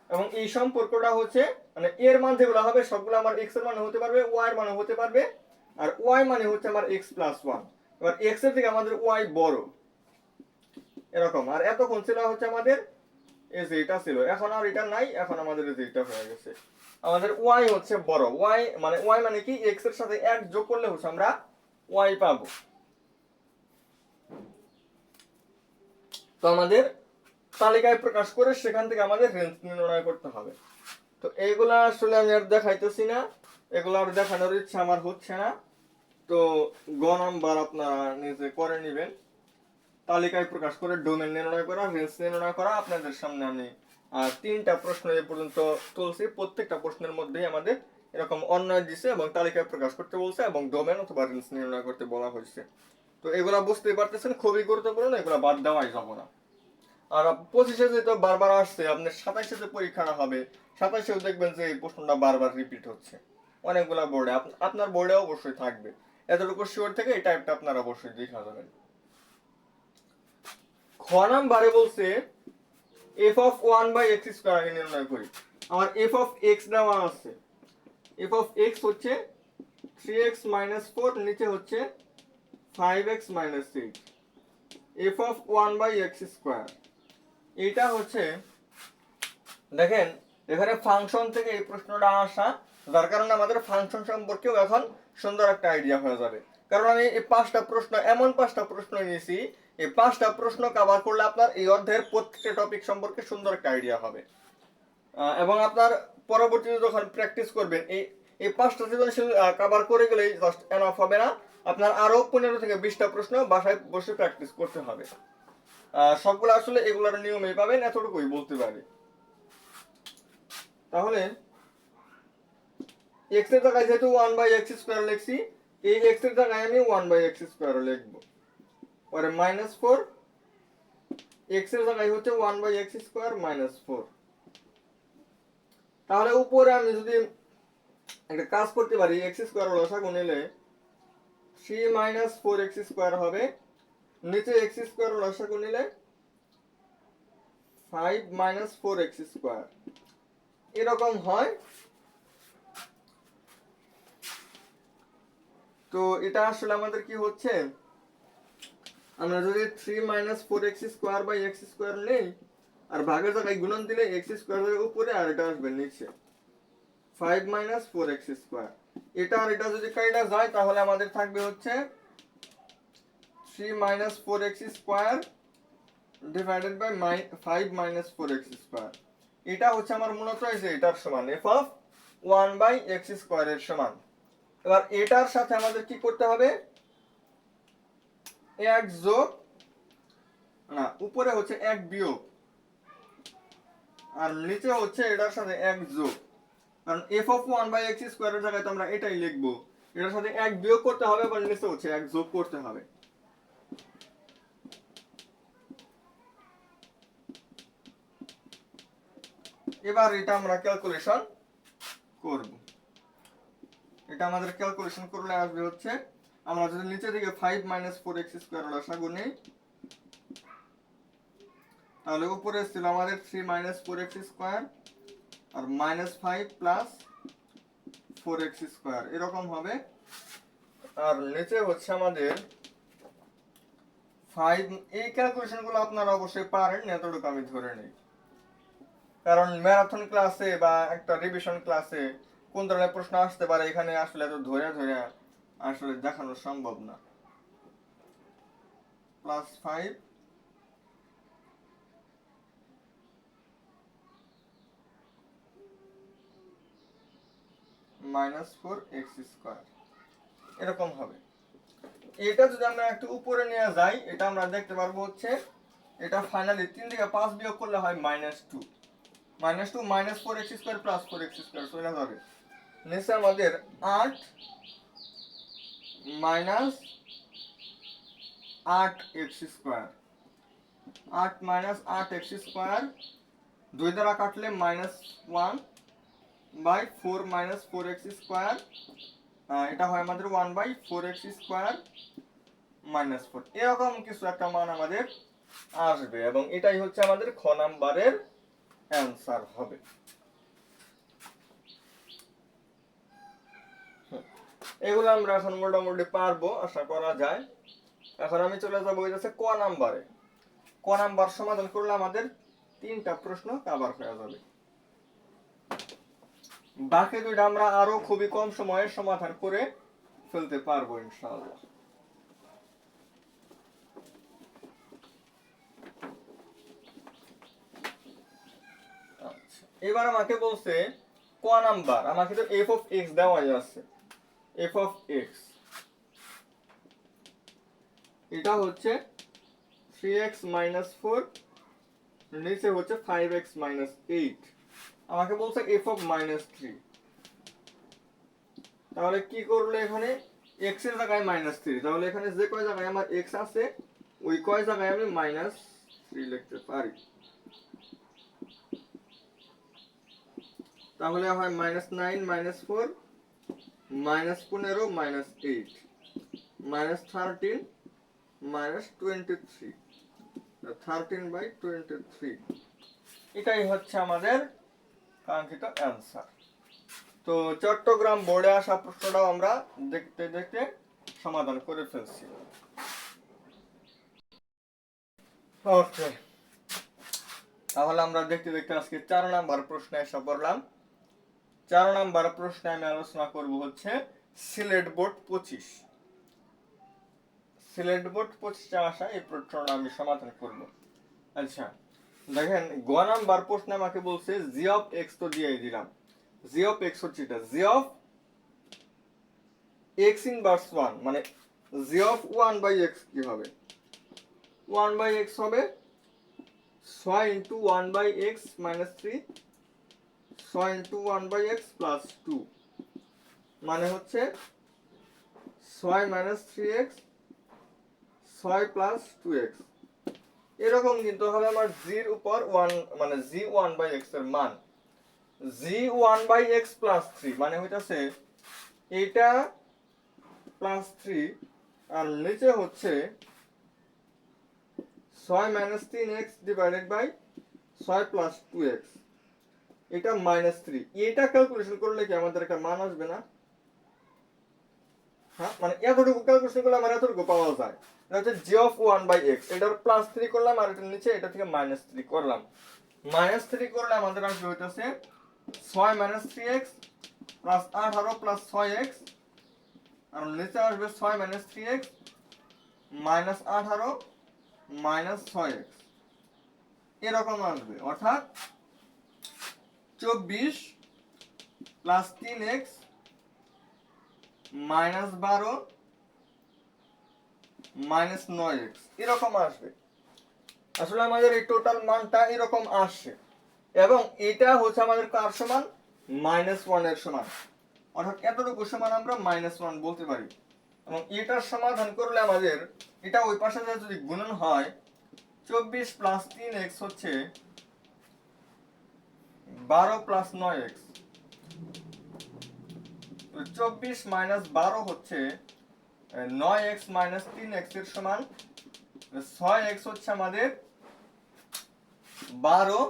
এবং এই সম্পর্কটা হচ্ছে মানে এর মান যেগুলো হবে সবগুলো আমার এক্স এর মান হতে পারবে, ওয়াই এর মান হতে পারবে। আর ওয়াই মানে হচ্ছে আমার এক্স প্লাস ওয়ান। এবার এক্স এর থেকে আমাদের ওয়াই বড় এরকম। আর এতক্ষণ ছিল হচ্ছে আমাদের এই যে এটা ছিল, এখন আর এটা নাই, এখন আমাদের এই যে এটা হয়ে গেছে। আমাদের ওয়াই হচ্ছে বড়, ওয়াই মানে কি এক্স এর সাথে 1 যোগ করলে হচ্ছে আমরা ওয়াই পাবো। তো আমাদের তালিকায় প্রকাশ করে সেখান থেকে আমাদের রেঞ্জ নির্ণয় করতে হবে। তো এইগুলা আসলে আমি আর দেখাইতেছি না, এগুলো আর দেখানোর ইচ্ছা আমার হচ্ছে না। তো গ নাম্বার আপনারা নিজে করে নেবেন। তালিকায় প্রকাশ করে ডোমেন নির্ণয় করা, রেঞ্জ নির্ণয় করা। আপনাদের সামনে আমি 3টা প্রশ্ন এ পর্যন্ত তুলছি। প্রত্যেকটা প্রশ্নের মধ্যেই আমাদের এরকম অন্যয় দিছে এবং তালিকায় প্রকাশ করতে বলছে এবং ডোমেন অথবা রেঞ্জ নির্ণয় করতে বলা হয়েছে। তো এগুলা বুঝতেই পারতেছেন, খুবই গুরুত্বপূর্ণ, এগুলা বাদ দেওয়াই যাবে না। আর 25-এ যেহেতু বারবার আসছে, আপনার 27-এ যে পরীক্ষাটা হবে 27-এও দেখবেন যে এই প্রশ্নটা বারবার রিপিট হচ্ছে অনেকগুলা বোর্ডে। আপনার বোর্ডে অবশ্যই থাকবে, এতটুকু শিওর থেকে এই টাইপটা আপনারা অবশ্যই দেখা যাবেন। খ নাম্বারে বলছে f of 1/x² আগে নির্ণয় করি। আমার f of x দেওয়া আছে, f of x হচ্ছে 3x - 4, নিচে হচ্ছে 5x - 8। f of 1/x², এটা হচ্ছে দেখেন এখানে ফাংশন থেকে এই প্রশ্নটা আসা, যার কারণে আমাদের ফাংশন সম্পর্কেও এখন সুন্দর একটা আইডিয়া হয়ে যাবে। কারণ আমি এই 5টা প্রশ্ন, এমন 5টা প্রশ্ন নিয়েছি, এই 5টা প্রশ্ন কভার করলে আপনার এই অধ্যায়ের প্রত্যেকটা টপিক সম্পর্কে সুন্দর একটা আইডিয়া হবে। এবং আপনার পরবর্তীতে যখন প্র্যাকটিস করবেন এই 5টা সৃজনশীল কভার করে গেলেই জাস্ট এনাফ হবে না, আপনার আরো 15 থেকে 20টা প্রশ্ন বাসায় বসে প্র্যাকটিস করতে হবে। সবগুলো আসলে এগুলোর নিয়মেই পাবেন, এতটুকুই বলতে পারি। তাহলে x এর জায়গায় যেহেতু 1/x² লিখছি, এই x এর জায়গায় আমি 1/x² লিখব। পরে -4, x এর জায়গায় হচ্ছে 1/x² - 4। তাহলে উপরে আমি যদি একটা কাজ করতে পারি, x² লসাগু নিলে 3 - 4x² হবে, নিচে x² লসাগু নিলে 5 - 4x², এরকম হয়। তো এটা আসলে আমাদের কি হচ্ছে, আমরা যদি 3 - 4x² নেই আর ভাগের জায়গায় গুণন দিলে x² এর উপরে আর এটা আসবে নিচে 5 - 4x²। এটা আর এটা যদি কাটা যায় তাহলে আমাদের থাকবে হচ্ছে 3 - 4x² ডিভাইডেড বাই 5 - 4x²। এটা হচ্ছে আমার মূলত এটার সমান, f of 1/x² এর সমান। এবার এটার সাথে আমাদের কি করতে হবে, এক যোগ, না উপরে হচ্ছে এক বিয়োগ আর নিচে হচ্ছে এটার সাথে এক যোগ। কারণ f of 1/x² এর জায়গায় তো আমরা এটাই লিখবো, এটার সাথে এক বিয়োগ করতে হবে, আবার নিচে হচ্ছে এক যোগ করতে হবে। এবার এটা আমরা ক্যালকুলেশন করব। এটা আমাদের ক্যালকুলেশন করলে আসবে হচ্ছে, আমরা যদি নিচে দিকে 5 - 4x² লসাগু নেই, তাহলে উপরে ছিল আমাদের 3 - 4x² আর -5 + 4x², এরকম হবে। আর নিচে হচ্ছে আমাদের 5। এই ক্যালকুলেশনগুলো আপনারা অবশ্যই পারেন, এতটুকু আমি ধরে নিই। কারণ ম্যারাথন ক্লাসে বা একটা রিভিশন ক্লাসে কোন ধরনের প্রশ্ন আসতে পারে এখানে আসলে এত ধরে ধরে আসলে দেখানো সম্ভব না। +5 - 4x², এরকম হবে। এটা যদি আমরা একটু উপরে নিয়ে যাই, এটা আমরা দেখতে পারবো হচ্ছে এটা ফাইনালি 3 থেকে 5 বিয়োগ করলে হয় -2 - 4x² + 4x² চলে যাবে। নিচে আমাদের 8 - 8x², 8 - 8x², 2 দ্বারা কাটলে -1/4 - 4x², এটা হয় আমাদের 1/4x² - 4, এরকম কিছু একটা মান আমাদের আসবে এবং এটাই হচ্ছে আমাদের খ নাম্বারের অ্যান্সার হবে। এগুলো আমরা এখন মোটামুটি পারবো, আশা করা যায়। এখন আমি চলে যাবো হচ্ছে ক নাম্বারে। ক নাম্বার সমাধান করলে আমাদের 3টা প্রশ্ন কভার হয়ে যাবে। বাকি 2টা আমরা আরো খুবই কম সময়ে সমাধান করে ফেলতে পারবো ইনশাআল্লাহ। আচ্ছা, এবার আমাকে বলছে ক নাম্বার, আমাকে তো f of x দেওয়াই আছে। f of x এটা হচ্ছে 3x মাইনাস 4, নিচে হচ্ছে 5x মাইনাস 8। আমাকে বলছে f অফ মাইনাস 3। তাহলে কি করলে এখানে x এর জায়গায় মাইনাস 3, তাহলে এখানে যে কয় জায়গায় আমার x আছে ওই কয় জায়গায় আমি মাইনাস 3 লিখতে পারি। তাহলে হয় minus 9 minus 4 minus 15 minus 8 minus 13 minus 23, 13/23। এটাই হচ্ছে আমাদের কাঙ্ক্ষিত অ্যান্সার। তো চট্টগ্রাম বোর্ডে আসা প্রশ্নটাও আমরা দেখতে দেখতে সমাধান করে ফেলছি। ওকে, তাহলে আমরা দেখতে দেখতে আজকে 4 নাম্বার প্রশ্নে এসে পড়লাম। 4 নাম্বার প্রশ্নে আমি আলোচনা করব হচ্ছে সিলেট বোর্ড 25। সিলেট বোর্ড 25 আসা এই প্রশ্নটা আমি সমাধান করব। আচ্ছা দেখেন, গ নাম্বার প্রশ্নে আমাকে বলছে জি অফ এক্স, তো দিয়ে দিলাম। জি অফ এক্স হচ্ছে এটা, জি অফ এক্স ইনভার্স 1, মানে জি অফ 1/x কি হবে? 1/x হবে 6 into 1/x minus 3, 6 into 1/x plus 2, মানে হচ্ছে 6 মাইনাস 3x, 6 প্লাস 2x। এরকম কিন্তু হবে আমার জির উপর 1, মানে জি 1/x এর মান জি 1/x প্লাস 3, মানে হইতাছে এটা প্লাস 3 আর নিচে হচ্ছে 6 minus 3x divided by 6 plus 2x, এটা মাইনাস 3। এটা ক্যালকুলেশন করলে কি আমাদের একটা মান আসবে না? হ্যাঁ, মানে এতটুকু ক্যালকুলেশন করলে আমার এতটুকু পাওয়া যায়। এটা হচ্ছে জি অফ 1/x, এটার প্লাস 3 করলাম আর এটার নিচে এটা থেকে মাইনাস 3 করলাম। মাইনাস 3 করলে আমাদের আসবে হইতাছে 6 minus 3x plus 18 plus 6x, আর নিচে আসবে 6 minus 3x minus 18 minus 6x, এরকম আসবে। অর্থাৎ 24 plus 3x minus 12 minus 9x, এরকম আসবে। আসলে আমাদের এই টোটাল মানটা এরকম আসছে, এবং এটা হচ্ছে আমাদের কার সমান? -1 এর সমান। অর্থাৎ এতটুকু সমান আমরা -1 বলতে পারি। এবং এটার সমাধান করলে আমাদের এটা ওই পাশে যদি গুণন হয়, 24 প্লাস 3x হচ্ছে 12 প্লাস 9x, 24 মাইনাস 12 হচ্ছে 9x মাইনাস 3x এর সমান 6x হচ্ছে আমাদের 12,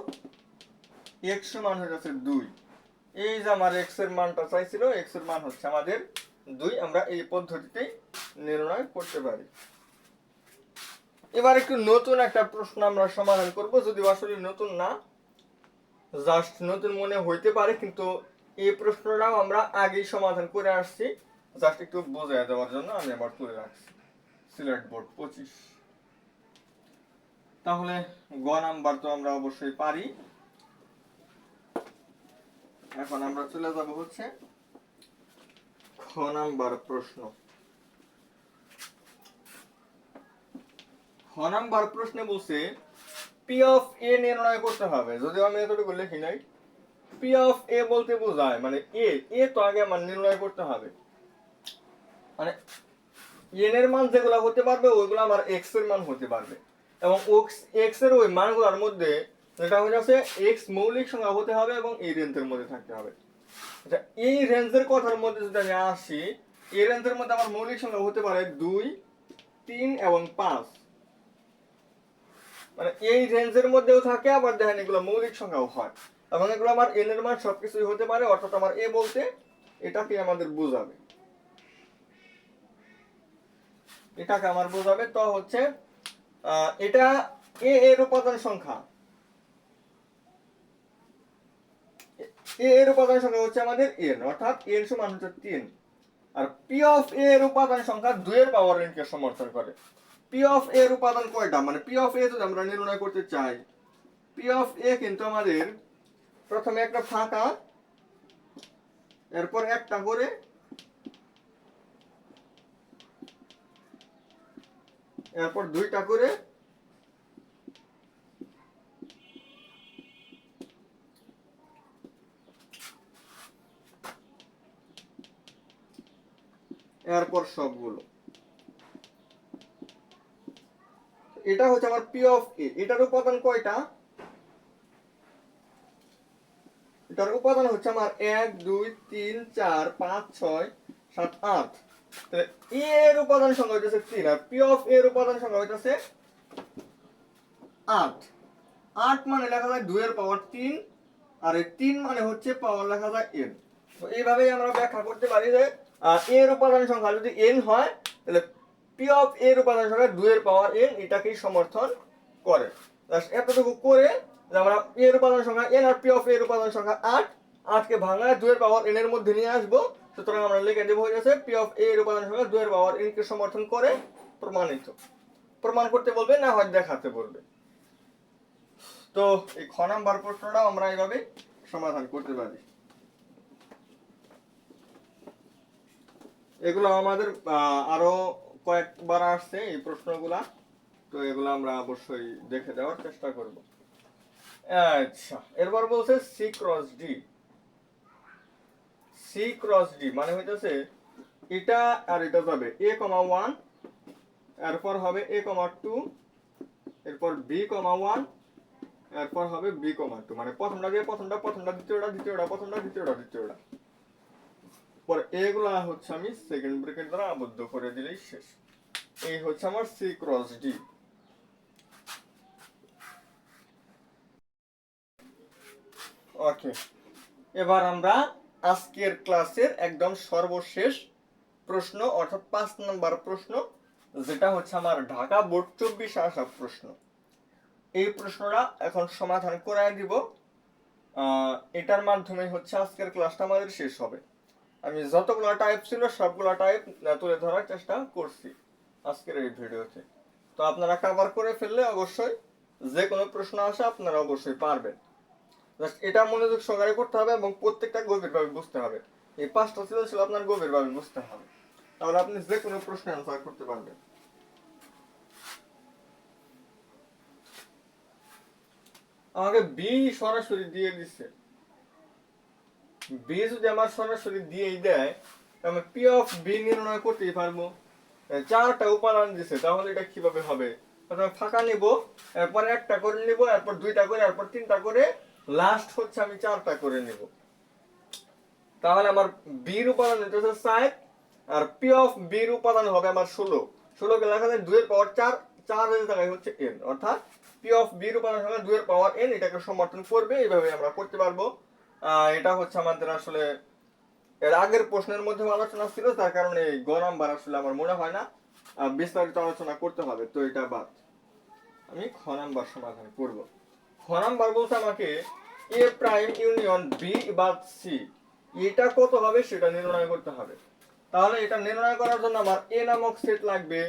x সমান হয়ে যাচ্ছে 2। এই যে আমার x এর মানটা চাইছিল, x এর মান হচ্ছে আমাদের 2। আমরা এই পদ্ধতিতেই নির্ণয় করতে পারি। এবার একটু নতুন একটা প্রশ্ন আমরা সমাধান করব, যদিও আসলে নতুন না, জাস্ট নতুন মনে হইতে পারে, কিন্তু এই প্রশ্নটাও আমরা আগেই সমাধান করে আসছি, জাস্ট একটু বোঝায় দেওয়ার জন্য আমি আবার তুলে রাখছি। সিলেট বোর্ড 25। তাহলে গ নাম্বার তো আমরা অবশ্যই পারি। এখন আমরা চলে যাব হচ্ছে খ নাম্বার প্রশ্ন। খ নাম্বার প্রশ্নে বলছে পি অফ এ নির্ণয় করতে হবে। যদিও আমি এতটুকু লিখি নাই, পি অফ এ বলতে বোঝায় মানে এ তো আগে আমার নির্ণয় করতে হবে। মানে এন এর মান যেগুলো হতে পারবে ওইগুলো আমার এক্স এর মান হতে পারবে, এবং এক্স এর ওই মানগুলোর মধ্যে যেটা হয়ে যাচ্ছে এক্স মৌলিক সংখ্যা হতে হবে এবং এই রেঞ্জের মধ্যে থাকতে হবে। আচ্ছা, এই রেঞ্জের কথার মধ্যে যদি আমি আসি, এই রেঞ্জের মধ্যে আমার মৌলিক সংখ্যা হতে পারে 2, 3 এবং 5। মানে এই রেঞ্জের মধ্যেও থাকে, আবার দেখেন এগুলো মৌলিক সংখ্যাও হয়, এবং এগুলো আমার এন এর মান সবকিছুই হতে পারে। অর্থাৎ আমার এ বলতে এটাকে আমার বোঝাবে, এটাকে আমার বোঝাবে। তো হচ্ছে এটা এ এর উপাদান সংখ্যা, এ এর উপাদান সংখ্যা হচ্ছে আমাদের এন, অর্থাৎ এন সমান হচ্ছে 3। আর পি অফ এ এর উপাদান সংখ্যা 2 এর পাওয়ার n কে সমর্থন করে। পি অফ এ এর উপাদান কয়টা? মানে পি অফ এ যদি আমরা নির্ণয় করতে চাই, পি অফ এ কিন্তু আমাদের প্রথমে একটা ফাঁকা, এরপর একটা করে, এরপর দুইটা করে, এরপর সবগুলো। এটা হচ্ছে আমার পি অফ এ। এটার উপাদান কয়টা? এটার উপাদান হচ্ছে আমার 1 2 3 4 5 6 7 8। তাহলে এ এর উপাদান সংখ্যা হইতেছে 3 আর পি অফ এর উপাদান সংখ্যা হইতেছে 8। 8 মানে লেখা যায় 2 এর পাওয়ার 3 আর এই 3 মানে হচ্ছে পাওয়ার লেখা যায় n। তো এইভাবেই আমরা ব্যাখ্যা করতে পারি যে এর উপাদান সংখ্যা যদি n হয় তাহলে পি অফ এর উপাদান সংখ্যা 2 এর পাওয়ার n এটাকেই সমর্থন করে। জাস্ট এতটুকু করে যে আমরা এর উপাদান সংখ্যা n আর পি অফ এর উপাদান সংখ্যা 8, 8 কে ভাঙায় 2 এর পাওয়ার n এর মধ্যে নিয়ে আসবো। সুতরাং আমরা লিখে দেব হয়ে যাচ্ছে পি অফ এর উপাদান সংখ্যা 2 এর পাওয়ার n কে সমর্থন করে প্রমাণিত। প্রমাণ করতে বলবে না হয় দেখাতে বলবে। তো এই খ নাম্বার প্রশ্নটা আমরা এইভাবে সমাধান করতে পারি। এগুলো আমাদের আরো কয়েকবার আসছে এই প্রশ্নগুলা, তো এগুলো আমরা অবশ্যই দেখে দেওয়ার চেষ্টা করব। আচ্ছা, এরপর বলছে C cross D. C cross D মানে হইতেছে এটা আর এটা যাবে a, 1, এরপর হবে a, 2, এরপর b, 1, এরপর হবে b, 2। মানে প্রথমটা দিয়ে প্রথমটা দ্বিতীয়টা দ্বিতীয়টা প্রথমটা দ্বিতীয়টা দ্বিতীয়টা। পরে এগুলা হচ্ছে আমি সেকেন্ড ব্র্যাকেট দ্বারা আবদ্ধ করে দিলেই শেষ। এই হচ্ছে আমার সি ক্রস ডি। ওকে, এবার আমরা আজকের ক্লাসের একদম সর্বশেষ প্রশ্ন অর্থাৎ 5 নাম্বার প্রশ্ন, যেটা হচ্ছে আমার ঢাকা বোর্ড 24 আসা প্রশ্ন। এই প্রশ্নটা এখন সমাধান করাই দিব। এটার মাধ্যমে হচ্ছে আজকের ক্লাসটা আমাদের শেষ হবে। আমি যতগুলো টাইপ ছিল সবগুলো টাইপ তুলে ধরার চেষ্টা করছি আজকের এই ভিডিওতে। তো আপনারা কভার করে ফেললে অবশ্যই যে কোনো প্রশ্ন আসে আপনারা অবশ্যই পারবেন। জাস্ট এটা মনোযোগ সহকারে করতে হবে এবং প্রত্যেকটা গভীরভাবে বুঝতে হবে। এই 5টা ছিল আপনার গভীরভাবে বুঝতে হবে, তাহলে আপনি যে কোনো প্রশ্ন অ্যান্সার করতে পারবেন। আমাকে বি সরাসরি দিয়ে দিচ্ছে। বি যদি আমার সরাসরি দিয়েই দেয় আমি পি অফ বি নির্ণয় করতেই পারবো। 4টা উপাদান দিছে, তাহলে এটা কিভাবে হবে? প্রথমে ফাঁকা নিব, এরপর একটা করে নিব, এরপর 2টা করে, এরপর 3টা করে, লাস্ট হচ্ছে আমি 4টা করে নিব। তাহলে আমার বির উপাদান হচ্ছে 4 আর পি অফ বির উপাদান হবে আমার 16। 16 কে লেখা যায় 2 এর পাওয়ার 4, 4 এর জায়গায় হচ্ছে n, অর্থাৎ পি অফ বির উপাদান হবে 2 এর পাওয়ার n। এটাকে সমর্থন করবে, এইভাবে আমরা করতে পারবো। এটা হচ্ছে আমাদের আসলে এর আগের প্রশ্নের মধ্যে আলোচনা ছিল, তার কারণে এই গ নাম্বার আসলে আমার মনে হয় না বিস্তারিত আলোচনা করতে হবে, তো এটা বাদ। আমি খ নাম্বার সমাধান করব। খ নাম্বার বলতে আমাকে এ প্রাইম ইউনিয়ন বি বা সি এটা কত হবে সেটা নির্ণয় করতে হবে। তাহলে এটা নির্ণয় করার জন্য আমার এ নামক সেট লাগবে,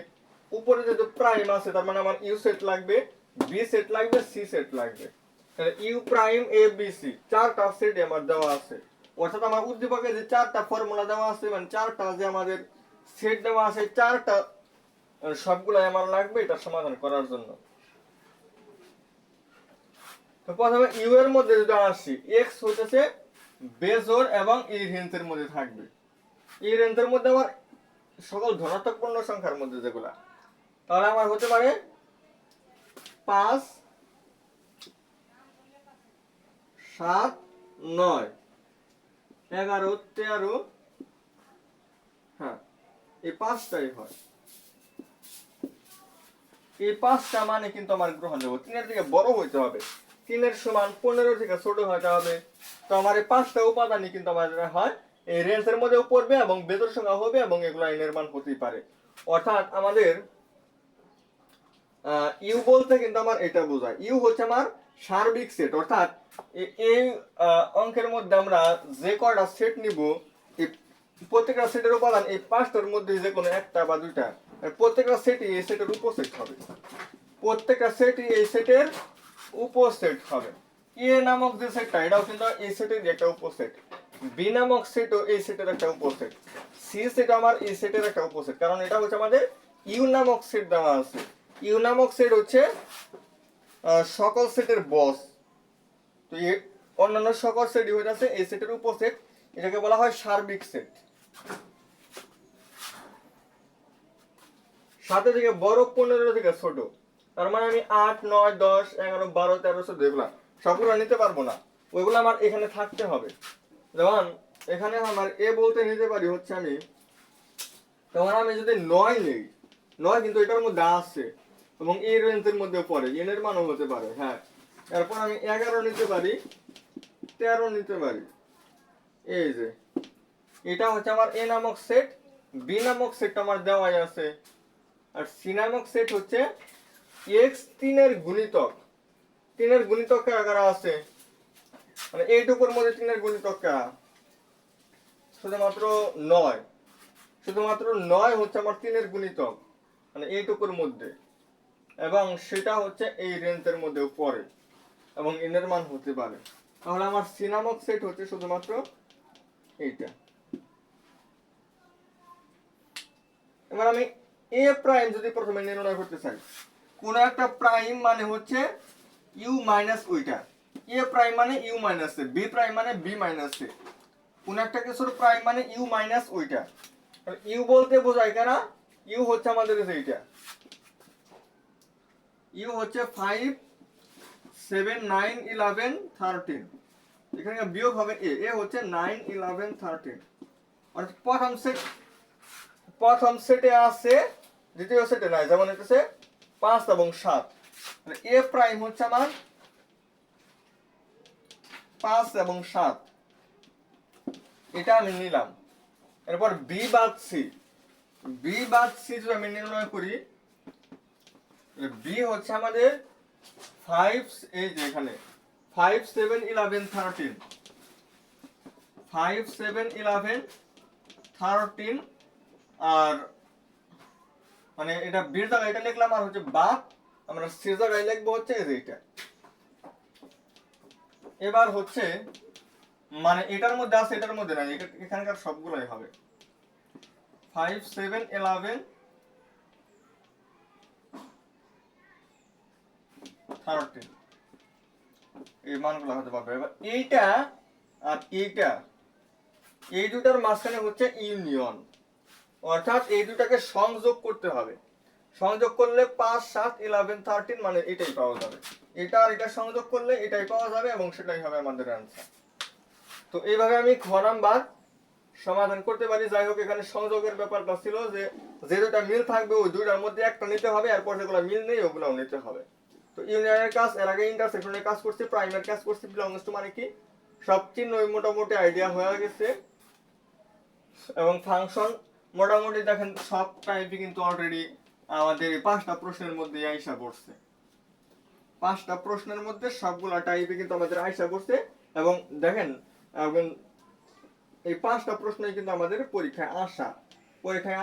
উপরে যেহেতু প্রাইম আছে তার মানে আমার ইউ সেট লাগবে, বি সেট লাগবে, সি সেট লাগবে। তাহলে you prime A B C 4টা সেট আমার দেওয়া আছে, অর্থাৎ আমার উদ্দীপকে যে 4টা ফর্মুলা দেওয়া আছে মানে 4টা যে আমাদের সেট দেওয়া আছে 4টা সবগুলাই আমার লাগবে এটা সমাধান করার জন্য। তো প্রথমে ইউ এর মধ্যে যদি আসি, এক্স হইতেছে বেজোড় এবং এই রেঞ্জের মধ্যে থাকবে। এই রেঞ্জের মধ্যে আমার সকল ধনাত্মক পূর্ণ সংখ্যার মধ্যে যেগুলা, তাহলে আমার হতে পারে 5 7 9 11 13, হ্যাঁ এই 5টাই হয়। এই 5টা মানে কিন্তু আমার গ্রহণযোগ্য। 3-এর থেকে বড় হইতে হবে, 3-এর সমান 15 থেকে ছোট হতে হবে। তো আমার এই 5টা উপাদানই কিন্তু আমার হয় এই রেঞ্জের মধ্যেও পড়বে এবং বেজোড় সংখ্যা হবে এবং এগুলো এর মান হতেই পারে। অর্থাৎ আমাদের ইউ বলতে কিন্তু আমার এটা বোঝায়, ইউ হচ্ছে আমার সার্বিক সেট। অর্থাৎ এই অঙ্কের মধ্যে আমরা যে কয়টা সেট নিব, এই প্রত্যেকটা সেটের উপাদান এই 5টার মধ্যে যে কোনো একটা বা দুইটা, প্রত্যেকটা সেটই এই সেটের উপসেট হবে। প্রত্যেকটা সেটই এই সেটের উপসেট হবে। এ নামক যে সেটটা এটাও কিন্তু এই সেটের একটা উপসেট, বি নামক সেটও এই সেটের একটা উপসেট, সি সেট আমার এই সেটের একটা উপসেট, কারণ এটা হচ্ছে আমাদের ইউ নামক সেট দেওয়া আছে। ইউ নামক সেট হচ্ছে সকল সেটের বস। তো অন্যান্য সকল সেটই হয়ে যাচ্ছে এই সেটের উপসেট, এটাকে বলা হয় সার্বিক সেট। 7 থেকে বড়, 15 থেকে ছোট। তার মানে আমি 8, 9, 10, 11, 12, 13, 14 এগুলা সবগুলো নিতে পারবো না, ওইগুলো আমার এখানে থাকতে হবে। যেমন এখানে আমার এ বলতে নিতে পারি হচ্ছে আমি, তখন আমি যদি 9 নেই, 9 কিন্তু এটার মধ্যে আছে এবং এই রেঞ্জের মধ্যে পড়ে, এন এর মানও হতে পারে। হ্যাঁ, এরপর আমি 11 নিতে পারি, 13 নিতে পারি। এই যে এটা হচ্ছে আমার এ নামক সেট, বি নামক সেট আমার দেওয়াই আছে, আর সি নামক সেট হচ্ছে এক্স 3 এর গুণিতক। 3 এর গুণিতক কারা আছে, মানে এইটুকুর মধ্যে 3 এর গুণিতক কারা, শুধুমাত্র 9, শুধুমাত্র 9 হচ্ছে আমার 3 এর গুণিতক, মানে এইটুকুর মধ্যে, এবং সেটা হচ্ছে এই রেঞ্জের মধ্যেও পড়ে এবং এন এর মান হতে পারে। তাহলে আমার সি নামক সেট হচ্ছে শুধুমাত্র এইটা। এবার আমি এ প্রাইম যদি প্রথমে নির্ণয় করতে চাই, কোন একটা প্রাইম মানে হচ্ছে ইউ মাইনাস ওইটা, এ প্রাইম মানে U minus A, B prime মানে বি মাইনাস এ, কোন একটা কিছুর প্রাইম মানে ইউ মাইনাস ওইটা। ইউ বলতে বোঝায় কেন, ইউ হচ্ছে আমাদের এইটা, ইউ হচ্ছে 5, 7, 9, 11, 13, এখানে বিয়োগ হবে এ, এ হচ্ছে 9, 11, 13, অর্থাৎ প্রথম সেটে আছে, দ্বিতীয় সেটে নাই, যেমন হচ্ছে 5 এবং 7, মানে এ প্রাইম হচ্ছে আমার 5 এবং 7, এটা আমি নিলাম। এরপর বি বাদ সি, বি বাদ সি যদি আমি নির্ণয় করি, বি হচ্ছে আমাদের 5, এই যে এখানে 5, 7, 11, 13, 5, 7, 11, 13, আর মানে এটা বির জায়গায় এটা লিখলাম, আর হচ্ছে বাদ আমরা সির জায়গায় লিখবো হচ্ছে এই যে এটা। এবার হচ্ছে মানে এটার মধ্যে আছে এটার মধ্যে নাই, এটা এখানকার সবগুলোই হবে 5, 7, 11, 13, এই মানগুলো হতে পারবে। এবার এইটা আর এইটা, এই দুটার মাঝখানে হচ্ছে ইউনিয়ন, অর্থাৎ এই দুটাকে সংযোগ করতে হবে। সংযোগ করলে 5, 7, 11, 13 মানে এটাই পাওয়া যাবে, এটা আর এটা সংযোগ করলে এটাই পাওয়া যাবে এবং সেটাই হবে আমাদের অ্যান্সার। তো এইভাবে আমি খ নাম্বার সমাধান করতে পারি। যাই হোক, এখানে সংযোগের ব্যাপারটা ছিল যে যে দুটা মিল থাকবে ওই দুইটার মধ্যে একটা নিতে হবে, এরপর যেগুলো মিল নেই ওগুলোও নিতে হবে। তো ইউনিয়নের কাজ, এর আগে ইন্টারসেকশনের কাজ করছি, প্রাইমের কাজ করছি, বিলংস টু মানে কি সব চিহ্ন মোটামুটি আইডিয়া হয়ে গেছে, এবং ফাংশন মোটামুটি দেখেন সব টাইপই কিন্তু অলরেডি আমাদের এই 5টা প্রশ্নের মধ্যে আইসা পড়ছে, 5টা প্রশ্নের মধ্যে সবগুলা টাইপই কিন্তু আমাদের আইসা পড়ছে। এবং দেখেন এই 5টা প্রশ্নই কিন্তু আমাদের পরীক্ষায়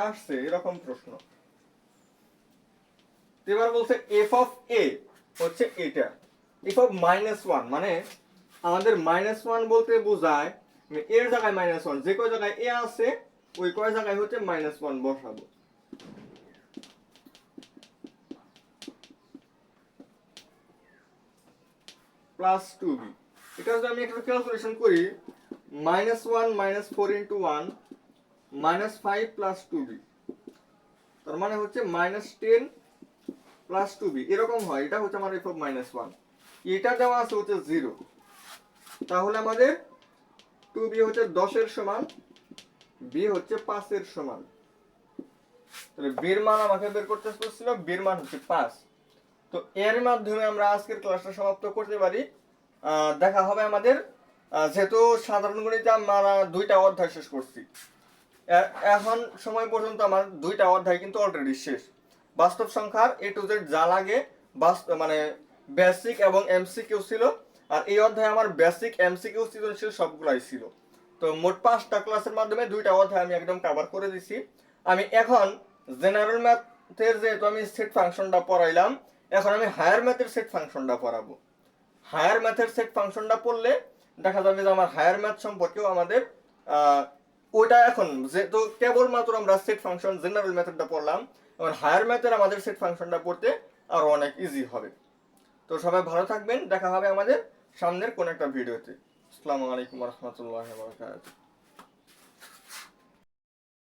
আসছে এরকম প্রশ্ন। এবার বলছে এফ অফ এ হচ্ছে এটা, এফ অফ -1 মানে আমাদের -1 বলতে বোঝায় এর জায়গায় -1, যে কয় জায়গায় এ আছে ওই কয় জায়গায় হচ্ছে -1 বসাবো। প্লাস 2b, এটা যদি আমি একটু ক্যালকুলেশন করি, -1 -4 into 1 -5 plus 2b, তার মানে হচ্ছে -10 plus 2b, এরকম হয়। এটা হচ্ছে আমার f of -1, এটা দেওয়া আছে হচ্ছে 0, তাহলে আমাদের 2b হচ্ছে 10 এর সমান, b হচ্ছে 5 এর সমান। তাহলে b এর মান আমাকে বের করতে বলছিল, b এর মান হচ্ছে 5। তো এর মাধ্যমে আমরা আজকের ক্লাসটা সমাপ্ত করতে পারি। দেখা হবে আমাদের, যেহেতু সাধারণ গণিতে আমরা 2টা অধ্যায় শেষ করছি, এখন সময় পর্যন্ত আমার 2টা অধ্যায় কিন্তু অলরেডি শেষ। বাস্তব সংখ্যার এ টু জেড যা লাগে মানে বেসিক এবং এমসিকিউ ছিল, আর এই অধ্যায়ে আমার বেসিক এমসিকিউ সৃজনশীল সবগুলাই ছিল। তো মোট 5টা ক্লাসের মাধ্যমে 2টা অধ্যায় আমি একদম কভার করে দিছি। আমি এখন জেনারেল ম্যাথের যেহেতু আমি সেট ফাংশনটা পড়াইলাম, এখন আমি হায়ার ম্যাথের সেট ফাংশনটা পড়াবো। হায়ার ম্যাথের সেট ফাংশনটা পড়লে দেখা যাবে যে আমার হায়ার ম্যাথ সম্পর্কেও আমাদের ওইটা, এখন যেহেতু কেবলমাত্র আমরা সেট ফাংশন জেনারেল মেথডটা পড়লাম, এখন হায়ার ম্যাথের আমাদের সেট ফাংশনটা পড়তে আরো অনেক ইজি হবে। তো সবাই ভালো থাকবেন, দেখা হবে আমাদের সামনের কোন একটা ভিডিওতে। আসসালামু আলাইকুম ওয়া রাহমাতুল্লাহি ওয়া বারাকাতুহু।